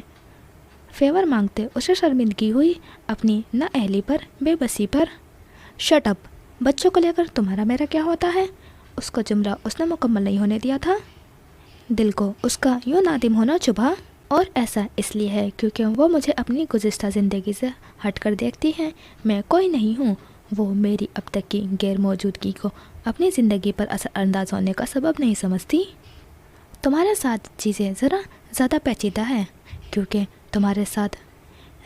فیور مانگتے اسے شرمندگی ہوئی اپنی نااہلی پر، بے بسی پر۔ شٹ اپ، بچوں کو لے کر تمہارا میرا کیا ہوتا ہے؟ اس کا جملہ اس نے مکمل نہیں ہونے دیا تھا۔ دل کو اس کا یوں نادم ہونا چبھا، اور ایسا اس لیے ہے کیونکہ وہ مجھے اپنی گزشتہ زندگی سے ہٹ کر دیکھتی ہے۔ میں کوئی نہیں ہوں۔ وہ میری اب تک کی غیر موجودگی کو اپنی زندگی پر اثر انداز ہونے کا سبب نہیں سمجھتی۔ تمہارے ساتھ چیزیں ذرا زیادہ پیچیدہ ہے کیونکہ تمہارے ساتھ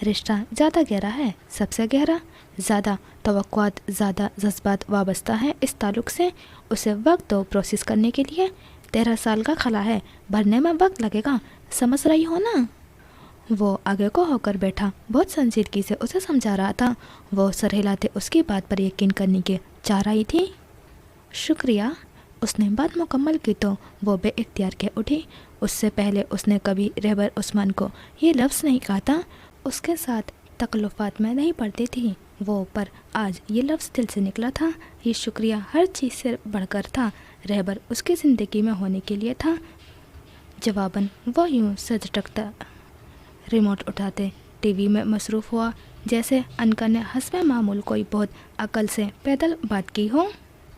رشتہ زیادہ گہرا ہے، سب سے گہرا۔ زیادہ توقعات، زیادہ جذبات وابستہ ہیں اس تعلق سے۔ اسے وقت دو پروسیس کرنے کے لیے۔ 13 سال کا خلا ہے، بھرنے میں وقت لگے گا، سمجھ رہی ہو نا؟ وہ آگے کو ہو کر بیٹھا، بہت سنجیدگی سے اسے سمجھا رہا تھا۔ وہ سر ہلاتے اس کی بات پر یقین کرنے کے چاہ رہی تھی۔ شکریہ۔ اس نے بات مکمل کی تو وہ بے اختیار کہہ اٹھی۔ اس سے پہلے اس نے کبھی رہبر عثمان کو یہ لفظ نہیں کہا تھا، اس کے ساتھ تکلفات میں نہیں پڑتی تھی وہ، پر آج یہ لفظ دل سے نکلا تھا۔ یہ شکریہ ہر چیز سے بڑھ کر تھا، رہبر اس کی زندگی میں ہونے کے لیے تھا۔ جواباً وہ یوں سجٹکتا ریموٹ اٹھاتے ٹی وی میں مصروف ہوا، جیسے انکا نے حسب معمول کوئی بہت عقل سے پیدل بات کی ہو۔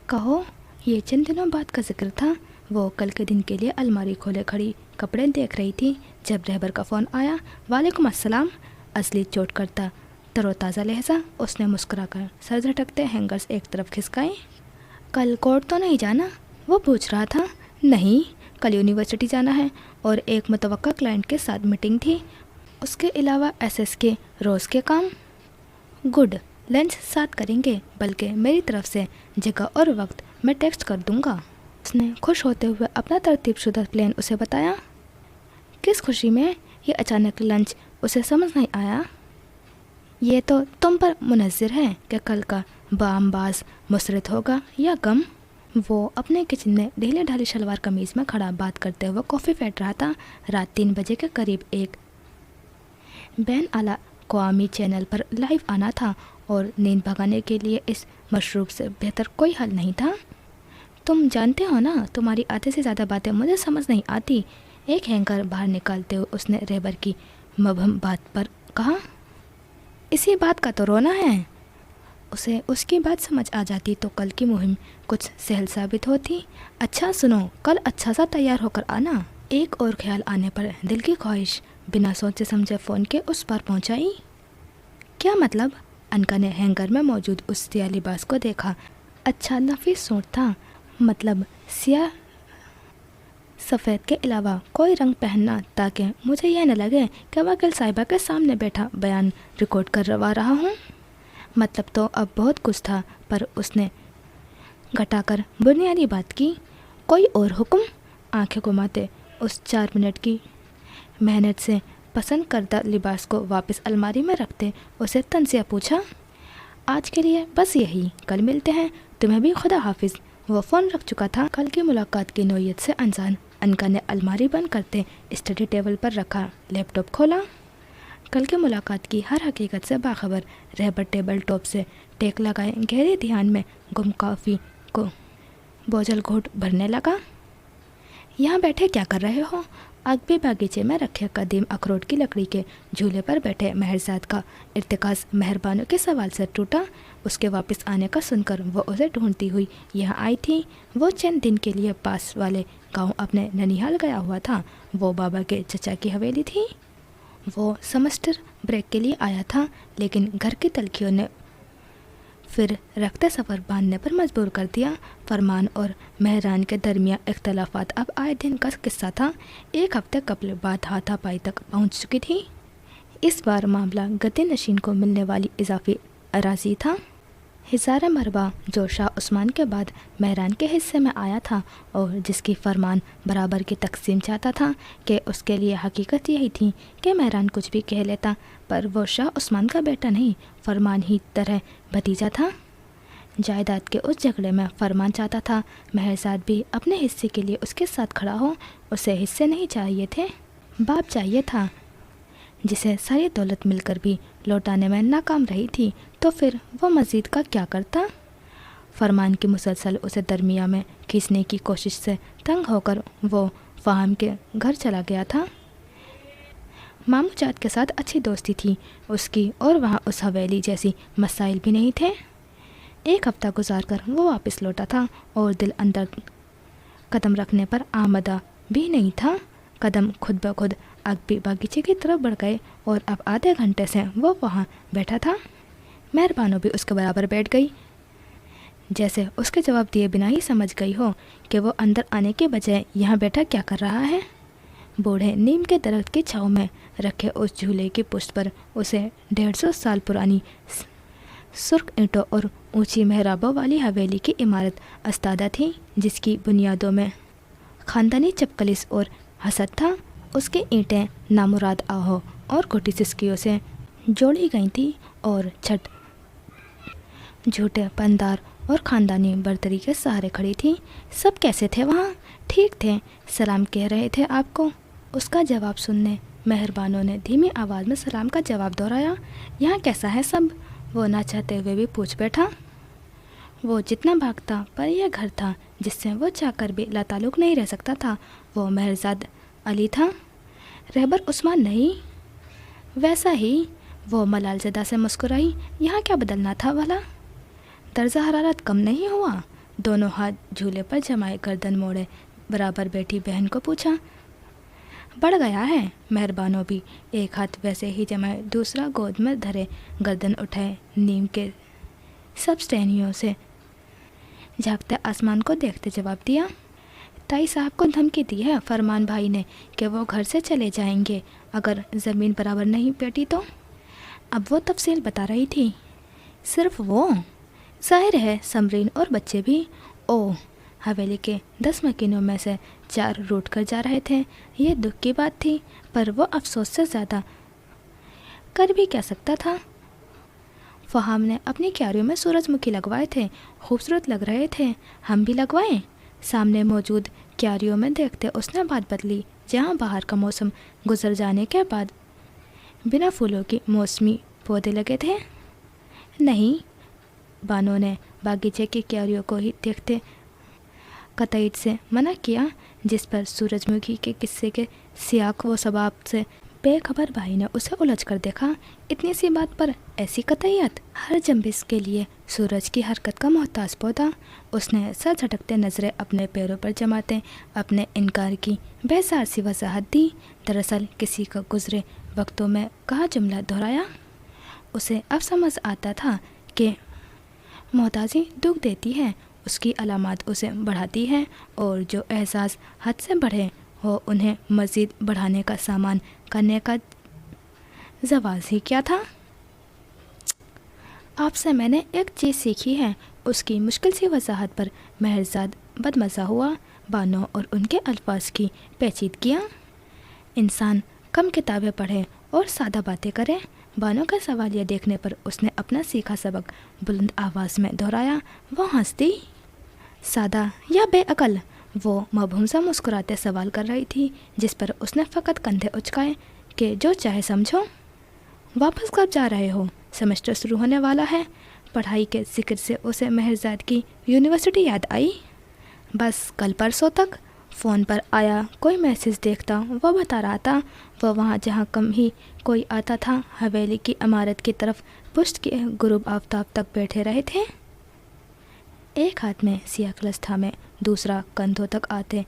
کہو، یہ چند دنوں بعد کا ذکر تھا۔ وہ کل کے دن کے لیے الماری کھولے کھڑی کپڑے دیکھ رہی تھی جب رہبر کا فون آیا۔ وعلیکم السلام۔ اصلی چوٹ کرتا تر و تازہ لہجہ۔ اس نے مسکرا کر سر جھٹکتے ہینگرز ایک طرف کھسکائے۔ کل کورٹ تو نہیں جانا؟ وہ پوچھ رہا تھا۔ نہیں، کل یونیورسٹی جانا ہے اور ایک متوقع کلائنٹ کے ساتھ میٹنگ تھی۔ اس کے علاوہ ایس کے روز کے کام۔ گڈ، لنچ ساتھ کریں گے، بلکہ میری طرف سے جگہ اور وقت میں ٹیکسٹ کر دوں گا۔ اس نے خوش ہوتے ہوئے اپنا ترتیب شدہ پلان اسے بتایا۔ کس خوشی میں؟ یہ اچانک لنچ اسے سمجھ نہیں آیا۔ یہ تو تم پر منحصر ہے کہ کل کا بام باز مسرت ہوگا یا غم۔ وہ اپنے کچن میں ڈھیلے ڈھالی شلوار قمیض میں کھڑا بات کرتے ہوئے کافی پھینٹ رہا تھا۔ رات 3 بجے کے قریب ایک بین الاقوامی چینل پر لائیو آنا تھا اور نیند بھگانے کے لیے اس مشروب سے بہتر کوئی حل نہیں تھا۔ تم جانتے ہو نا، تمہاری آدھے سے زیادہ باتیں مجھے سمجھ نہیں آتی۔ ایک ہینگر باہر نکالتے ہوئے اس نے رہبر کی مبہم بات پر کہا۔ اسی بات کا تو رونا ہے۔ اسے اس کی بات سمجھ آ جاتی تو کل کی مہم کچھ سہل ثابت ہوتی۔ اچھا سنو، کل اچھا سا تیار ہو کر آنا۔ ایک اور خیال آنے پر دل کی خواہش بنا سوچے سمجھے فون کے اس پار پہنچائی۔ کیا مطلب؟ انکا نے ہینگر میں موجود اس سیاہ لباس کو دیکھا۔ اچھا نفیس سوٹ تھا، مطلب سیاہ سفید کے علاوہ کوئی رنگ پہننا تاکہ مجھے یہ نہ لگے کہ وکیل صاحبہ کے سامنے بیٹھا بیان ریکارڈ کروا رہا ہوں۔ مطلب تو اب بہت کچھ تھا، پر اس نے گھٹا کر بنیادی بات کی۔ کوئی اور حکم؟ آنکھیں گھماتے اس 4 منٹ کی محنت سے پسند کردہ لباس کو واپس الماری میں رکھتے اسے تنزیہ پوچھا۔ آج کے لیے بس یہی، کل ملتے ہیں، تمہیں بھی خدا حافظ۔ وہ فون رکھ چکا تھا، کل کی ملاقات کی نوعیت سے انجان۔ انکا نے الماری بند کرتے اسٹڈی ٹیبل پر رکھا لیپ ٹاپ کھولا۔ कल की मुलाकात की हर हकीकत से बाखबर रहबर टेबल टॉप से टेक लगाए गहरे ध्यान में गुम कॉफ़ी को बोझल घूंट भरने लगा। यहाँ बैठे क्या कर रहे हो? अगबी बागीचे में रखे कदीम अखरोट की लकड़ी के झूले पर बैठे महरजाद का इर्तिकाज़ मेहरबानों के सवाल से टूटा। उसके वापस आने का सुनकर वो उसे ढूंढती हुई यहाँ आई थी। वो चंद दिन के लिए पास वाले गांव अपने ननिहाल गया हुआ था। वो बाबा के चचा की हवेली थी। वो सेमेस्टर ब्रेक के लिए आया था, लेकिन घर की तलखियों ने फिर रखते सफ़र बांधने पर मजबूर कर दिया। फरमान और मेहरान के दरमियान इख्तलाफात अब आए दिन का किस्सा था। एक हफ्ते कबल बात हाथापाई तक पहुंच चुकी थी। इस बार मामला गद्दी नशीन को मिलने वाली इजाफी अराजी था। हिसार मरबा जो शाह उस्मान के बाद मेहरान के हिस्से में आया था और जिसकी फरमान बराबर की तकसीम चाहता था कि उसके लिए हकीकत यही थी कि मेहरान कुछ भी कह लेता, पर वो शाह उस्मान का बेटा नहीं, फरमान ही तरह भतीजा था। जायदाद के उस झगड़े में फरमान चाहता था महरजाद भी अपने हिस्से के लिए उसके साथ खड़ा हो। उसे हिस्से नहीं चाहिए थे, बाप चाहिए था, जिसे सारी दौलत मिलकर भी लौटाने में नाकाम रही थी। तो फिर वो मज़ीद का क्या करता? फरमान की मुसलसल उसे दरमिया में खींचने की कोशिश से तंग होकर वो फ़ाहम के घर चला गया था। मामू जात के साथ अच्छी दोस्ती थी उसकी, और वहाँ उस हवेली जैसी मसाइल भी नहीं थे। एक हफ्ता गुजार कर वो वापस लौटा था और दिल अंदर कदम रखने पर आमदा भी नहीं था। कदम खुद ब खुद अगबी बागीचे की तरफ बढ़ गए और अब आधे घंटे से वो वहाँ बैठा था। मेहरबानों भी उसके बराबर बैठ गई, जैसे उसके जवाब दिए बिना ही समझ गई हो कि वो अंदर आने के बजाय यहाँ बैठा क्या कर रहा है। बूढ़े नीम के दरख्त की छाँव में रखे उस झूले की पुष्ट पर उसे 150 साल पुरानी सुर्ख ईंटों और ऊंची मेहराबों वाली हवेली की इमारत अस्तादा थी, जिसकी बुनियादों में ख़ानदानी चपकलिस और हसद था। उसकी ईंटें नामुराद आहो और खोटी सिसकियों से जोड़ी गई थी और छत झूठे पंदार और ख़ानदानी बर्तरी के सहारे खड़ी थी। सब कैसे थे वहाँ? ठीक थे, सलाम कह रहे थे आपको। उसका जवाब सुनने मेहरबानों ने धीमी आवाज़ में सलाम का जवाब दोहराया। यहाँ कैसा है सब? वो ना चाहते हुए भी पूछ बैठा। वो जितना भागता पर यह घर था जिससे वो चाहकर भी लाताल्लुक़ नहीं रह सकता था। वो महरजाद अली था, रहबर उस्मान नहीं। वैसा ही वो मलाल ज़दा से मुस्कुराई। यहाँ क्या बदलना था भला? दर्जा हरारत कम नहीं हुआ? दोनों हाथ झूले पर जमाए गर्दन मोड़े बराबर बैठी बहन को पूछा। बढ़ गया है, मेहरबानों भी एक हाथ वैसे ही जमाए, दूसरा गोद में धरे गर्दन उठाए नीम के सब टहनियों से झांकते आसमान को देखते जवाब दिया। ताई साहब को धमकी दी है फरमान भाई ने कि वो घर से चले जाएंगे अगर ज़मीन बराबर नहीं बैठी तो। अब वो तफसील बता रही थी। सिर्फ वो? जाहिर है समरीन और बच्चे भी। ओह, हवेली के 10 मकीनों में से 4 रूठ कर जा रहे थे। ये दुख की बात थी, पर वो अफसोस से ज़्यादा कर भी क्या सकता था। फ़हाम ने अपनी क्यारियों में सूरजमुखी लगवाए थे, खूबसूरत लग रहे थे। हम भी लगवाएं? सामने मौजूद क्यारियों में देखते उसने बात बदली। जहाँ बाहर का मौसम गुजर जाने के बाद बिना फूलों की मौसमी पौधे लगे थे। नहीं, बानो ने बागीचे की क्यारियों को ही देखते कतईत से मना किया, जिस पर सूरजमुखी के किस्से के सियाक व सबाब से बेखबर भाई ने उसे उलझ कर देखा। इतनी सी बात पर ऐसी कतईयत? हर जंबिस के लिए सूरज की हरकत का मोहताज पौधा। उसने सर झटकते नज़रें अपने पैरों पर जमाते अपने इनकार की बेजार सी वजाहत दी। दरअसल किसी का गुजरे वक्तों में कहा जुमला दोहराया। उसे अब समझ आता था कि मोहताजी दुख देती है, उसकी अलामात उसे बढ़ाती है, और जो एहसास हद से बढ़े हो उन्हें मज़ीद बढ़ाने का सामान करने का जवाज़ ही क्या था। आपसे मैंने एक चीज़ सीखी है। उसकी मुश्किल सी वजाहत पर महरजाद बदमज़ा हुआ। बानो और उनके अल्फाज की पेचीदगियाँ। इंसान कम किताबें पढ़े और सादा बातें करे। बानो का सवालिया देखने पर उसने अपना सीखा सबक बुलंद आवाज़ में दोहराया। वो हंस दी। सादा या बेअकल? वो मबहूम सा मुस्कुराते सवाल कर रही थी, जिस पर उसने फ़कत कंधे उचकाए कि जो चाहे समझो। वापस कब जा रहे हो? सेमेस्टर शुरू होने वाला है। पढ़ाई के जिक्र से उसे मेहरजाद की यूनिवर्सिटी याद आई। बस कल परसों तक फ़ोन पर आया कोई मैसेज देखता वो बता रहा था वो वहाँ जहाँ कम ही कोई आता था हवेली की इमारत की तरफ पुष्ट के गुरूब आफताब तक बैठे रहे थे। एक हाथ में सिया कलश था में दूसरा कंधों तक आते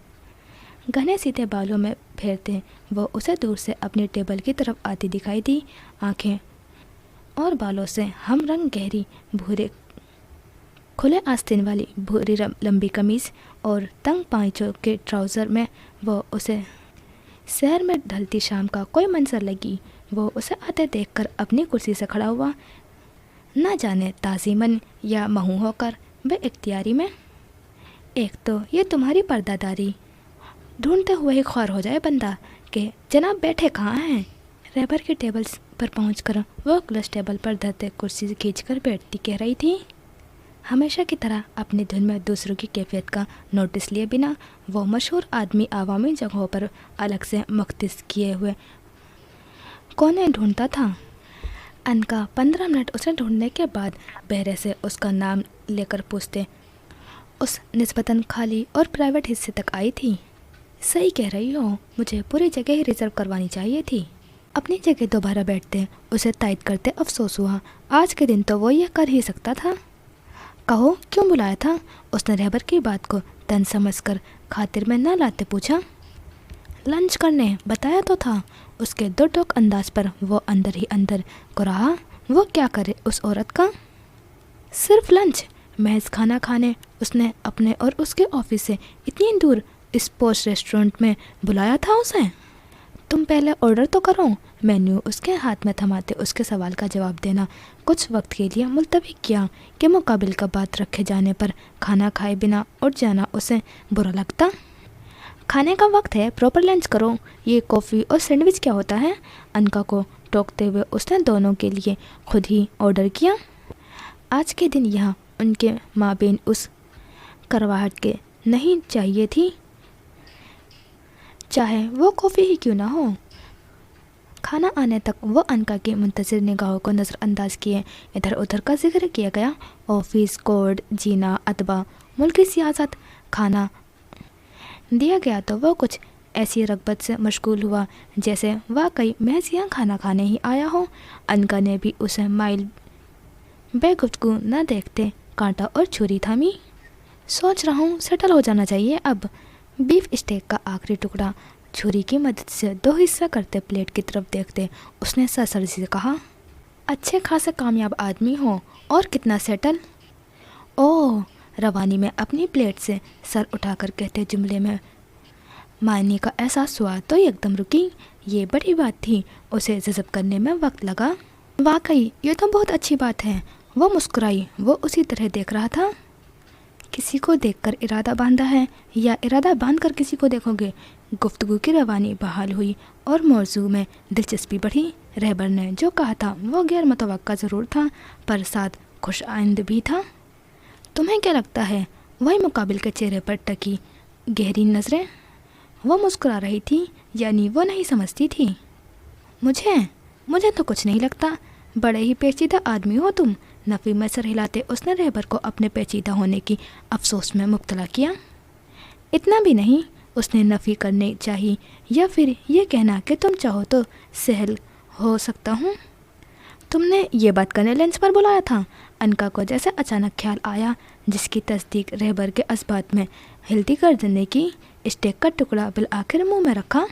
घने सीधे बालों में फेरते वो उसे दूर से अपनी टेबल की तरफ आती दिखाई दी। आंखें और बालों से हम रंग गहरी भूरे खुले आस्तीन वाली भूरी लंबी कमीज़ और तंग पाँचों के ट्राउज़र में वो उसे शहर में ढलती शाम का कोई मंजर लगी। वो उसे आते देखकर अपनी कुर्सी से खड़ा हुआ, न जाने ताज़ीमन या महू होकर बेइख्तियारी में। एक तो ये तुम्हारी पर्दादारी, ढूंढते हुए ही ख्वार हो जाए बंदा कि जनाब बैठे कहाँ हैं। रहबर की टेबल पर पहुंचकर वो क्लच टेबल पर धरते कुर्सी से खींचकर बैठती कह रही थी। हमेशा की तरह अपनी धुन में दूसरों की कैफियत का नोटिस लिए बिना वो मशहूर आदमी आवामी जगहों पर अलग से मख्तिस किए हुए कोने ढूंढता था। अनका 15 मिनट उसे ढूंढने के बाद बहरे से उसका नाम लेकर पूछते उस निस्बतन खाली और प्राइवेट हिस्से तक आई थी। सही कह रही हो, मुझे पूरी जगह ही रिजर्व करवानी चाहिए थी। अपनी जगह दोबारा बैठते उसे तायद करते अफसोस हुआ। आज के दिन तो वो ये कर ही सकता था। कहो क्यों बुलाया था? उसने रहबर की बात को तन समझकर खातिर में न लाते पूछा। लंच करने बताया तो था। उसके दो टोक अंदाज पर वो अंदर ही अंदर को रहा। वो क्या करे उस औरत का? सिर्फ लंच? महज खाना खाने उसने अपने और उसके ऑफिस से इतनी दूर इस पोस्ट रेस्टोरेंट में बुलाया था उसे? तुम पहले ऑर्डर तो करो। मेन्यू उसके हाथ में थमाते उसके सवाल का जवाब देना कुछ वक्त के लिए मुलतवी किया कि मुकाबिल का बात रखे जाने पर खाना खाए बिना उठ जाना उसे बुरा लगता। खाने का वक्त है, प्रॉपर लंच करो। ये कॉफ़ी और सैंडविच क्या होता है? अनका को टोकते हुए उसने दोनों के लिए खुद ही ऑर्डर किया। आज के दिन यहाँ उनके माबेन उस करवाहट के नहीं चाहिए थी, चाहे वो कॉफ़ी ही क्यों ना हो। खाना आने तक वो अनका की मुंतज़िर निगाहों को नज़रअंदाज किए इधर उधर का जिक्र किया गया। ऑफिस, कोड, जीना, अतबा, मुल्की सियासत। खाना दिया गया तो वो कुछ ऐसी रग़बत से मशगूल हुआ जैसे वाकई महज यहाँ खाना खाने ही आया हो। अनका ने भी उसे माइल बेगुफ्तगू न देखते कांटा और छुरी थामी। सोच रहा हूँ सेटल हो जाना चाहिए अब। बीफ स्टेक का आखिरी टुकड़ा छुरी की मदद से 2 हिस्सा करते प्लेट की तरफ देखते उसने सरसरी से कहा। अच्छे खासे कामयाब आदमी हो और कितना सेटल। ओह, रवानी में अपनी प्लेट से सर उठाकर कहते जुमले में मायने का एहसास हुआ तो एकदम रुकी। ये बड़ी बात थी, उसे जज़ब करने में वक्त लगा। वाकई ये तो बहुत अच्छी बात है। वो मुस्कुराई। वो उसी तरह देख रहा था। किसी को देखकर इरादा बांधा है या इरादा बांधकर किसी को देखोगे? गुफ्तगू की रवानी बहाल हुई और मौजू में दिलचस्पी बढ़ी। रहबर ने जो कहा था वो गैर मुतवक्का ज़रूर था पर साथ खुश आइंद भी था। तुम्हें क्या लगता है? वही मुकाबिल के चेहरे पर टकी गहरी नज़रें। वो मुस्कुरा रही थी, यानी वो नहीं समझती थी। मुझे तो कुछ नहीं लगता। बड़े ही पेचीदा आदमी हो तुम। नफ़ी में सर हिलाते उसने रहबर को अपने पेचीदा होने की अफसोस में मुब्तला किया। इतना भी नहीं, उसने नफ़ी करनी चाहिए या फिर ये कहना कि तुम चाहो तो सहल हो सकता हूँ। तुमने ये बात करने लंच पर बुलाया था? अनका को जैसे अचानक ख्याल आया जिसकी तस्दीक रहबर के असबात में हिलती कर देने की। स्टेक का टुकड़ा बिल आखिर मुँह में रखा।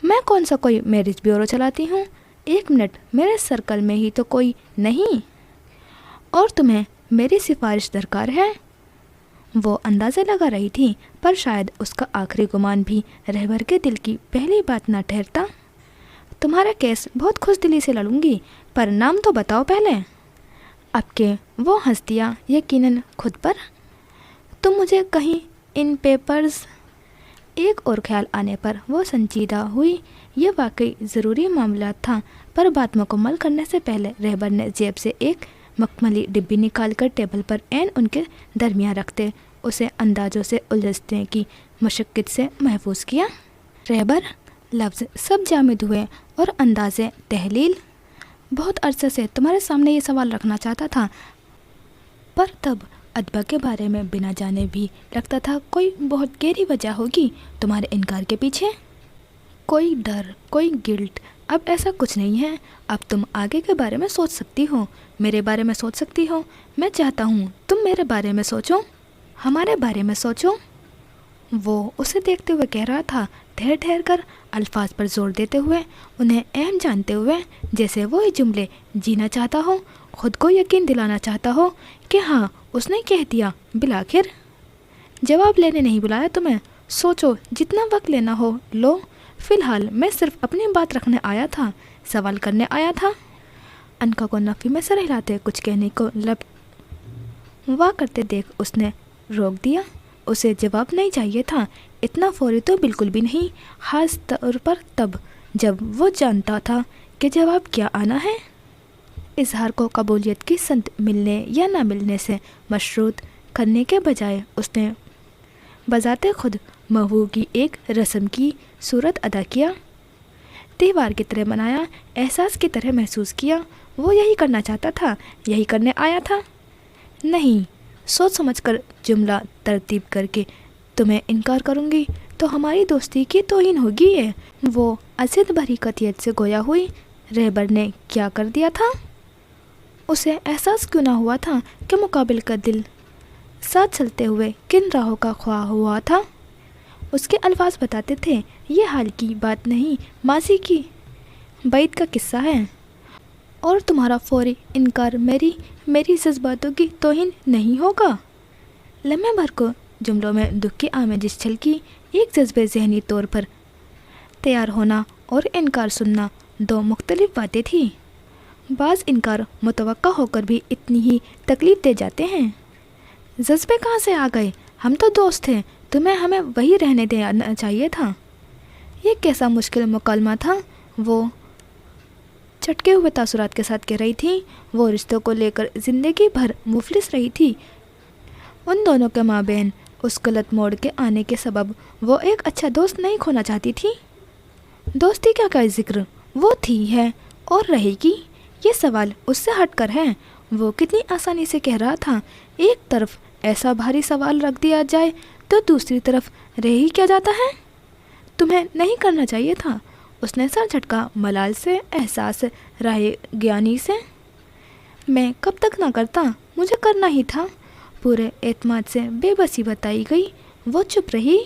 मैं कौन सा कोई मैरिज ब्यूरो चलाती हूँ? 1 मिनट, मेरे सर्कल में ही तो कोई नहीं और तुम्हें मेरी सिफारिश दरकार है। वो अंदाज़ा लगा रही थी पर शायद उसका आखिरी गुमान भी रहबर के दिल की पहली बात ना ठहरता। तुम्हारा केस बहुत खुशदिली से लड़ूंगी पर नाम तो बताओ पहले। अब के वो हंस दिया, यकीनन खुद पर। तुम मुझे कहीं इन पेपर्स। एक और ख्याल आने पर वो संजीदा हुई। ये वाकई ज़रूरी मामला था पर बात मुकम्मल करने से पहले रहबर ने जेब से एक मखमली डिब्बी निकालकर टेबल पर एन उनके दरमियान रखते उसे अंदाज़ों से उलझने की मशक्क़त से महफूज किया। रहबर लफ्ज़ सब जामिद हुए और अंदाज़े तहलील بہت عرصے سے تمہارے سامنے یہ سوال رکھنا چاہتا تھا، پر تب ادبا کے بارے میں بنا جانے بھی لگتا تھا کوئی بہت گہری وجہ ہوگی تمہارے انکار کے پیچھے، کوئی ڈر، کوئی گلٹ۔ اب ایسا کچھ نہیں ہے، اب تم آگے کے بارے میں سوچ سکتی ہو، میرے بارے میں سوچ سکتی ہو۔ میں چاہتا ہوں تم میرے بارے میں سوچو، ہمارے بارے میں سوچو۔ وہ اسے دیکھتے ہوئے کہہ رہا تھا، ٹھہر ٹھہر کر، الفاظ پر زور دیتے ہوئے، انہیں اہم جانتے ہوئے، جیسے وہ یہ جملے جینا چاہتا ہو، خود کو یقین دلانا چاہتا ہو کہ ہاں اس نے کہہ دیا۔ بالآخر جواب لینے نہیں بلایا تمہیں، سوچو، جتنا وقت لینا ہو لو۔ فی الحال میں صرف اپنی بات رکھنے آیا تھا، سوال کرنے آیا تھا۔ انکا کو نفی میں سر ہلاتے کچھ کہنے کو لب وا کرتے دیکھ اس نے روک دیا۔ اسے جواب نہیں چاہیے تھا، اتنا فوری تو بالکل بھی نہیں، خاص طور پر تب جب وہ جانتا تھا کہ جواب کیا آنا ہے۔ اظہار کو قبولیت کی سند ملنے یا نہ ملنے سے مشروط کرنے کے بجائے اس نے بذات خود موضوع کی ایک رسم کی صورت ادا کیا، تہوار کی طرح منایا، احساس کی طرح محسوس کیا۔ وہ یہی کرنا چاہتا تھا، یہی کرنے آیا تھا۔ نہیں، سوچ سمجھ کر جملہ ترتیب کر کے تمہیں انکار کروں گی تو ہماری دوستی کی توہین ہوگی۔ وہ ازید بھری قطعیت سے گویا ہوئی، رہبر نے کیا کر دیا تھا؟ اسے احساس کیوں نہ ہوا تھا کہ مقابل کا دل ساتھ چلتے ہوئے کن راہوں کا خواہ ہوا تھا؟ اس کے الفاظ بتاتے تھے، یہ حال کی بات نہیں، ماضی کی بعید کا قصہ ہے، اور تمہارا فوری انکار میری جذباتوں کی توہین نہیں ہوگا۔ لمحے بھر کو جملوں میں دکھ کی آمیزش چھلکی، ایک جذبے ذہنی طور پر تیار ہونا اور انکار سننا دو مختلف باتیں تھیں۔ بعض انکار متوقع ہو کر بھی اتنی ہی تکلیف دے جاتے ہیں۔ جذبے کہاں سے آ گئے؟ ہم تو دوست تھے، تمہیں ہمیں وہی رہنے دینا چاہیے تھا۔ یہ کیسا مشکل مکالمہ تھا، وہ چٹکے ہوئے تاثرات کے ساتھ کہہ رہی تھی۔ وہ رشتوں کو لے کر زندگی بھر مفلس رہی تھی۔ ان دونوں کے مابین اس غلط موڑ کے آنے کے سبب وہ ایک اچھا دوست نہیں کھونا چاہتی تھی۔ دوستی کا ذکر وہ تھی، ہے اور رہے گی، یہ سوال اس سے ہٹ کر ہے۔ وہ کتنی آسانی سے کہہ رہا تھا، ایک طرف ایسا بھاری سوال رکھ دیا جائے تو دوسری طرف رہ ہی کیا جاتا ہے؟ تمہیں نہیں کرنا چاہیے تھا۔ اس نے سر جھٹکا، ملال سے، احساس رائے گیانی سے۔ میں کب تک نہ کرتا، مجھے کرنا ہی تھا۔ پورے اعتماد سے بے بسی بتائی گئی۔ وہ چپ رہی۔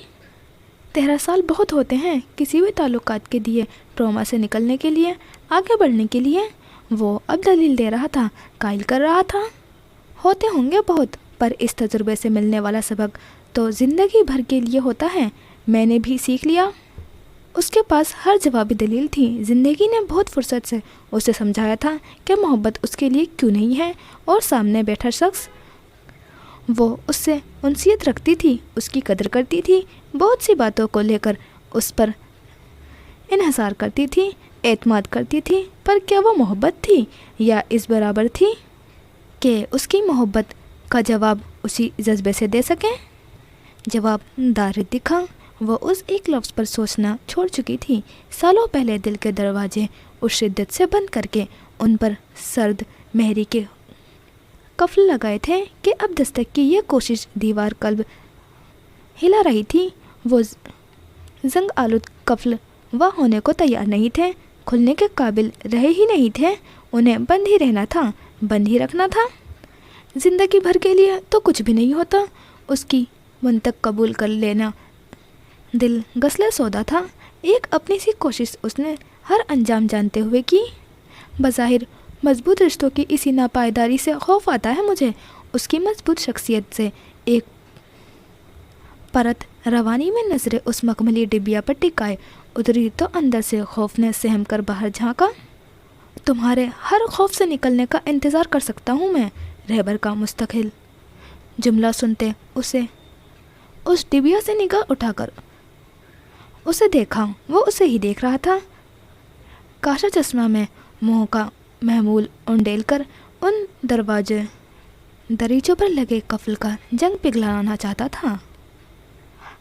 13 سال بہت ہوتے ہیں کسی بھی تعلقات کے دیے ٹراما سے نکلنے کے لیے، آگے بڑھنے کے لیے۔ وہ اب دلیل دے رہا تھا، قائل کر رہا تھا۔ ہوتے ہوں گے بہت، پر اس تجربے سے ملنے والا سبق تو زندگی بھر کے لیے ہوتا ہے، میں نے بھی سیکھ لیا۔ اس کے پاس ہر جوابی دلیل تھی۔ زندگی نے بہت فرصت سے اسے سمجھایا تھا کہ محبت اس کے لیے کیوں نہیں ہے، اور سامنے بیٹھا شخص، وہ اس سے انسیت رکھتی تھی، اس کی قدر کرتی تھی، بہت سی باتوں کو لے کر اس پر انحصار کرتی تھی، اعتماد کرتی تھی، پر کیا وہ محبت تھی یا اس برابر تھی کہ اس کی محبت کا جواب اسی جذبے سے دے سکیں؟ جواب دار دکھا۔ وہ اس ایک لفظ پر سوچنا چھوڑ چکی تھی۔ سالوں پہلے دل کے دروازے اس شدت سے بند کر کے ان پر سرد مہری کے قفل لگائے تھے کہ اب دستک کی یہ کوشش دیوار قلب ہلا رہی تھی۔ وہ زنگ آلود قفل وہ ہونے کو تیار نہیں تھے، کھلنے کے قابل رہے ہی نہیں تھے، انہیں بند ہی رہنا تھا، بند ہی رکھنا تھا۔ زندگی بھر کے لیے تو کچھ بھی نہیں ہوتا۔ اس کی منطق قبول کر لینا دل غسلِ سودا تھا۔ ایک اپنی سی کوشش اس نے ہر انجام جانتے ہوئے کی۔ بظاہر مضبوط رشتوں کی اسی ناپائیداری سے خوف آتا ہے مجھے، اس کی مضبوط شخصیت سے ایک پرت روانی میں نظریں اس مخملی ڈبیا پر ٹکائے اتری تو اندر سے خوف نے سہم کر باہر جھانکا۔ تمہارے ہر خوف سے نکلنے کا انتظار کر سکتا ہوں میں، رہبر کا مستقل جملہ سنتے اسے اس ڈبیا سے نگاہ اٹھا کر اسے دیکھا۔ وہ اسے ہی دیکھ رہا تھا، کاشا چشمہ میں منہ کا محمول انڈیل کر ان دریچوں پر لگے قفل کا جنگ پگھلانا چاہتا تھا۔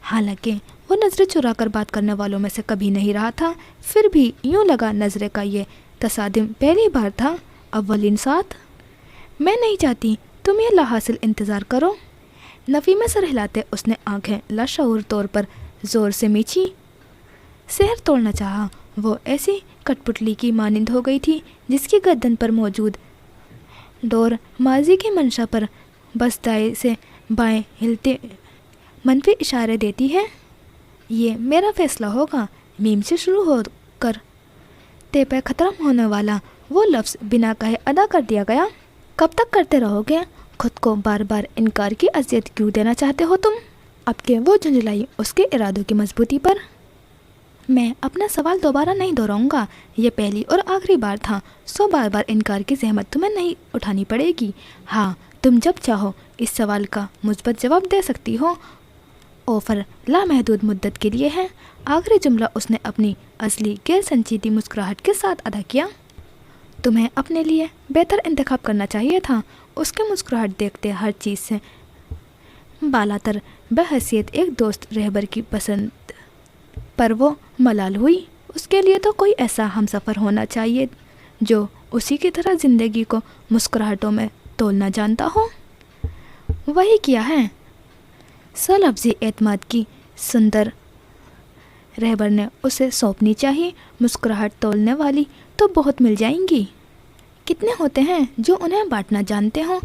حالانکہ وہ نظریں چرا کر بات کرنے والوں میں سے کبھی نہیں رہا تھا، پھر بھی یوں لگا نظریں کا یہ تصادم پہلی بار تھا، اولین ساتھ۔ میں نہیں چاہتی تم یہ لاحاصل انتظار کرو۔ نفی میں سر ہلاتے اس نے آنکھیں لاشعور طور پر زور سے میچھی۔ سحر توڑنا چاہا، وہ ایسی کٹ پتلی کی مانند ہو گئی تھی جس کی گردن پر موجود ڈور ماضی کی منشا پر بس دائیں سے بائیں ہلتے منفی اشارے دیتی ہے۔ یہ میرا فیصلہ ہوگا، میم سے شروع ہو کر تے پہ ختم ہونے والا وہ لفظ بنا کہے ادا کر دیا گیا۔ کب تک کرتے رہو گے؟ خود کو بار بار انکار کی اذیت کیوں دینا چاہتے ہو تم؟ اب کہ وہ جھنجھلائی اس کے ارادوں کی مضبوطی پر۔ میں اپنا سوال دوبارہ نہیں دہراؤں گا، یہ پہلی اور آخری بار تھا، سو بار بار انکار کی زحمت تمہیں نہیں اٹھانی پڑے گی۔ ہاں، تم جب چاہو اس سوال کا مثبت جواب دے سکتی ہو۔ آفر لامحدود مدت کے لیے ہے۔ آخری جملہ اس نے اپنی اصلی غیر سنجیدی مسکراہٹ کے ساتھ ادا کیا۔ تمہیں اپنے لیے بہتر انتخاب کرنا چاہیے تھا۔ اس کی مسکراہٹ دیکھتے ہر چیز سے بالاتر بحیثیت ایک دوست رہبر کی پسند پر وہ ملال ہوئی۔ اس کے لیے تو کوئی ایسا ہمسفر ہونا چاہیے جو اسی کی طرح زندگی کو مسکراہٹوں میں تولنا جانتا ہو۔ وہی کیا ہے۔ سلفظی اعتماد کی سندر رہبر نے اسے سونپنی چاہیے۔ مسکراہٹ تولنے والی تو بہت مل جائیں گی۔ کتنے ہوتے ہیں جو انہیں بانٹنا جانتے ہوں،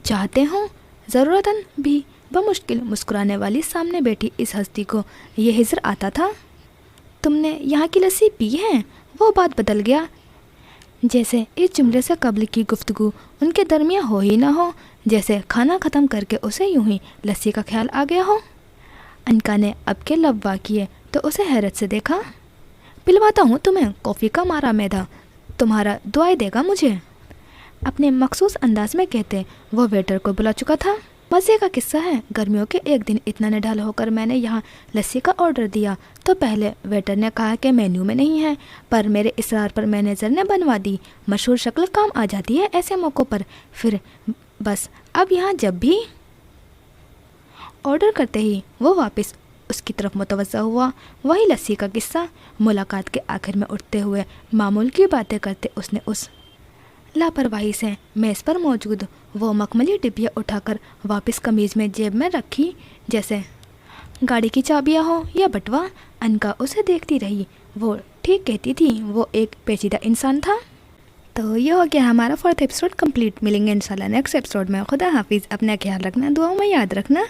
چاہتے ہوں۔ ضرورتاً بھی بمشکل مسکرانے والی سامنے بیٹھی اس ہستی کو یہ حضر آتا تھا۔ تم نے یہاں کی لسی پی ہے؟ وہ بات بدل گیا، جیسے اس جملے سے قبل کی گفتگو ان کے درمیان ہو ہی نہ ہو، جیسے کھانا ختم کر کے اسے یوں ہی لسی کا خیال آ گیا ہو۔ انکا نے اب کے لب وا کیے تو اسے حیرت سے دیکھا۔ پلواتا ہوں تمہیں کافی کا مارا میدا، تمہارا دعائیں دے گا مجھے، اپنے مخصوص انداز میں کہتے وہ ویٹر کو بلا چکا تھا۔ مزے کا قصہ ہے، گرمیوں کے ایک دن اتنا نڈھال ہو کر میں نے یہاں لسی کا آرڈر دیا تو پہلے ویٹر نے کہا کہ مینیو میں نہیں ہے، پر میرے اصرار پر مینیجر نے بنوا دی۔ مشہور شکل کام آ جاتی ہے ایسے موقعوں پر۔ پھر بس اب یہاں جب بھی آرڈر کرتے ہی وہ واپس اس کی طرف متوجہ ہوا۔ وہی لسی کا قصہ۔ ملاقات کے آخر میں اٹھتے ہوئے معمول کی باتیں کرتے اس نے اس لاپرواہی سے میز پر موجود وہ مخملی ڈبیا اٹھا کر واپس قمیض میں جیب میں رکھی جیسے گاڑی کی چابیاں ہو یا بٹوا۔ انکا اسے دیکھتی رہی۔ وہ ٹھیک کہتی تھی، وہ ایک پیچیدہ انسان تھا۔ تو یہ ہو گیا ہمارا 4تھ ایپیسوڈ کمپلیٹ۔ ملیں گے انشاءاللہ نیکسٹ ایپیسوڈ میں۔ خدا حافظ، اپنا خیال رکھنا، دعاؤں میں یاد رکھنا۔